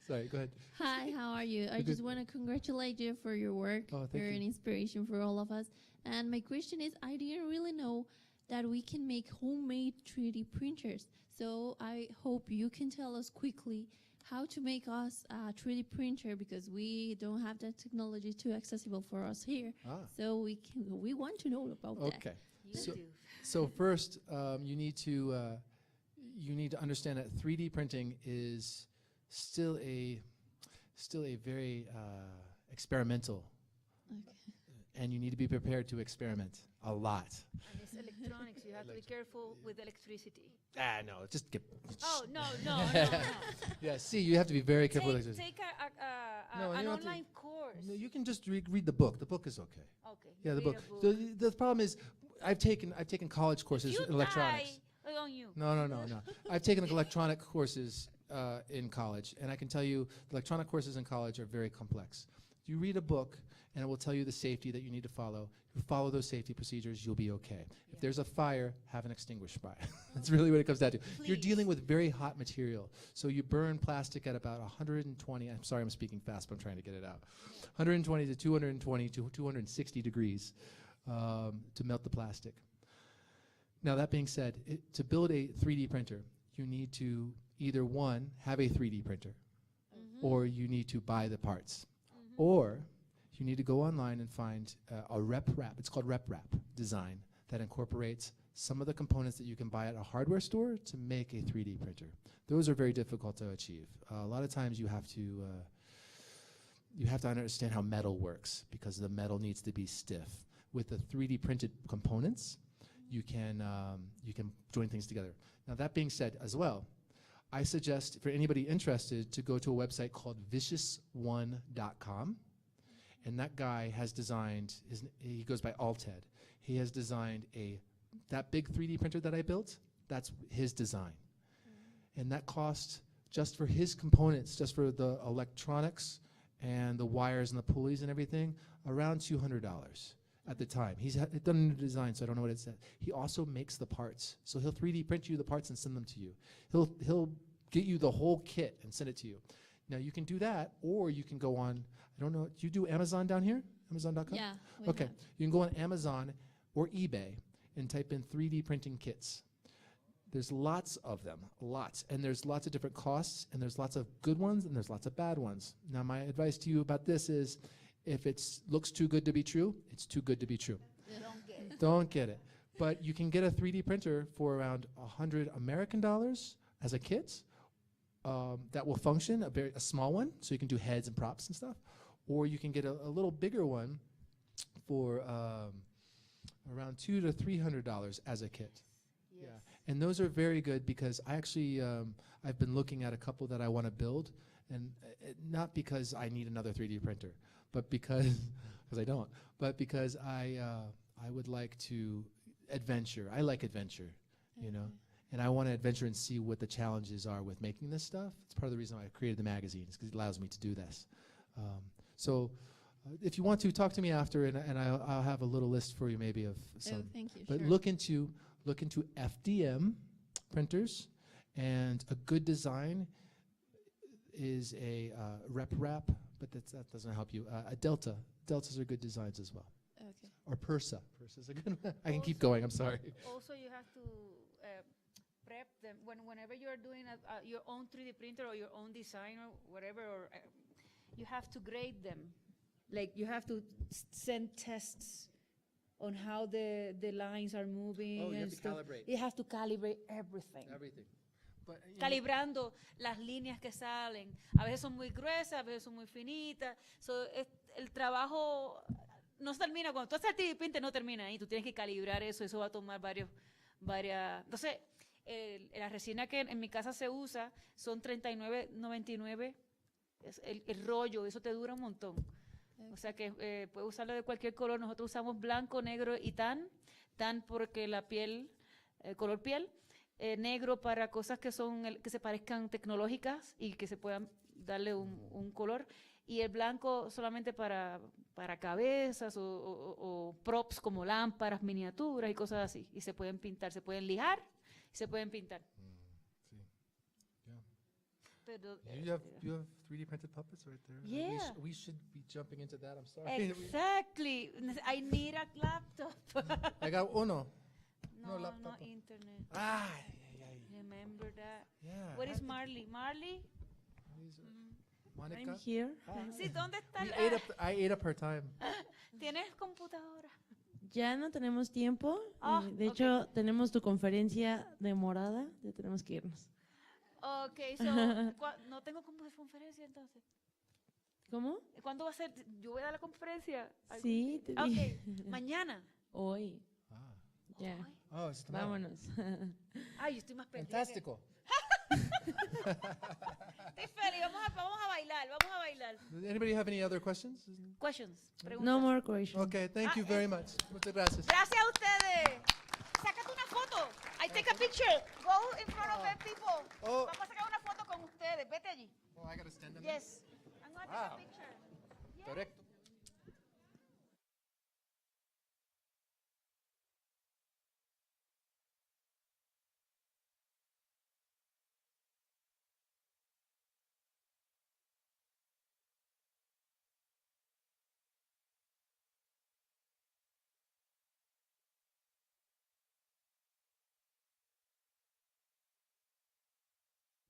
Sorry, go ahead. Hi, how are you? I Good. just want to congratulate you for your work. Oh, thank You're you. an inspiration for all of us. And my question is, I didn't really know that we can make homemade 3D printers. So I hope you can tell us quickly how to make us a 3D printer, because we don't have that technology too accessible for us here. So we want to know about that. Okay. You So- do. So first, you need to understand that 3D printing is still a very experimental, Okay. and you need to be prepared to experiment a lot. And it's electronics. You have to be careful with electricity. No, just get. Oh, no, no, no, no. Yeah, see, you have to be very careful with electricity. Take No, an you don't have to- online course. No, you can just read the book. The book is okay. Okay. Yeah, the read book. a So the problem is, I've taken college courses You in electronics. die on you. No. I've taken electronic courses in college, and I can tell you the electronic courses in college are very complex. You read a book, and it will tell you the safety that you need to follow. You follow those safety procedures, you'll be okay. If there's a fire, have an extinguished fire. That's really what it comes down to. You're dealing with very hot material, so you burn plastic at about 120. I'm sorry, I'm speaking fast, but I'm trying to get it out. 120 to 220 to 260 degrees to melt the plastic. Now, that being said, to build a 3D printer, you need to either, one, have a 3D printer, or you need to buy the parts. Or you need to go online and find a rep wrap. It's called rep wrap design that incorporates some of the components that you can buy at a hardware store to make a 3D printer. Those are very difficult to achieve. A lot of times you have to understand how metal works, because the metal needs to be stiff. With the 3D printed components, you can join things together. Now, that being said as well, I suggest for anybody interested to go to a website called viciousone.com. And that guy has designed, he goes by Alted. He has designed that big 3D printer that I built, that's his design. And that cost, just for his components, just for the electronics and the wires and the pulleys and everything, around $200 at the time. He's done a new design, so I don't know what it said. He also makes the parts. So he'll 3D print you the parts and send them to you. He'll get you the whole kit and send it to you. Now, you can do that, or you can go on, I don't know, do you do Amazon down here? Amazon.com? Yeah. we Okay. have. You can go on Amazon or eBay and type in 3D printing kits. There's lots of them, lots. And there's lots of different costs, and there's lots of good ones, and there's lots of bad ones. Now, my advice to you about this is, if it looks too good to be true, it's too good to be true. Don't get it. Don't get it. But you can get a 3D printer for around $100 American as a kit, that will function, a small one, so you can do heads and props and stuff, or you can get a little bigger one for around $200 to $300 as a kit. Yes. Yeah, and those are very good because I actually I've been looking at a couple that I want to build, and not because I need another 3D printer, but because I don't, but because I would like to adventure. I like adventure, you know, and I want to adventure and see what the challenges are with making this stuff. It's part of the reason why I created the magazine, is because it allows me to do this. So if you want to, talk to me after, and I'll have a little list for you maybe of some. Oh, thank you. But sure. look into FDM printers, and a good design is a rep wrap, but that doesn't help you. A Delta. Deltas are good designs as well. Okay. Or Persa. Persa's a good one. I can keep going, I'm sorry. Also, you have to prep them whenever you're doing your own 3D printer or your own design or whatever, or you have to grade them. Like you have to send tests on how the lines are moving. Oh, you and have to stuff. calibrate. You have to calibrate everything. Everything. But, Calibrando las líneas que salen. A veces son muy gruesas, a veces son muy finitas. So, el trabajo no se termina. Cuando tú haces el 3D printer no termina ahí. Tú tienes que calibrar eso. Eso va a tomar varias. Entonces, la resina que en mi casa se usa son $39.99. El rollo, eso te dura un montón. O sea que puedes usarlo de cualquier color. Nosotros usamos blanco, negro y tan porque la piel, color piel, negro para cosas que que se parezcan tecnológicas y que se puedan darle un color, y el blanco solamente para cabezas o props como lámparas, miniaturas y cosas así, y se pueden pintar, se pueden lijar y se pueden pintar. sí. Yeah. Pero, You have 3D printed puppets right there. Yeah. We should be jumping into that. I'm sorry. exactly. I need a laptop. I got uno. No, laptop. no internet. Ah, Remember that. yeah. Where is Marley? Marley? Monica? I'm here. Sí, ¿dónde está? I ate up her time. ¿Tienes computadora? Ya no tenemos tiempo. Ah, De hecho, tenemos tu conferencia demorada. Ya tenemos que irnos. Ok, so, no tengo conferencia entonces. ¿Cómo? ¿Cuándo va a ser? Yo voy a dar la conferencia. Sí, te dije. Ok, mañana. Hoy. Ah. Ya. Ay. Oh, it's tomorrow. Vámonos. Ay, yo estoy más perdida. Fantástico. Estoy feliz, vamos a bailar. Does anybody have any other questions? Questions, preguntas. No more questions. Okay, thank you very much. Muchas gracias. Gracias a ustedes. Sácate una foto. I take a picture. Go in front of the people. Oh. Vamos a sacar una foto con ustedes. Vete allí. Oh, I gotta stand up. Yes. I'm going to take a picture. Correcto.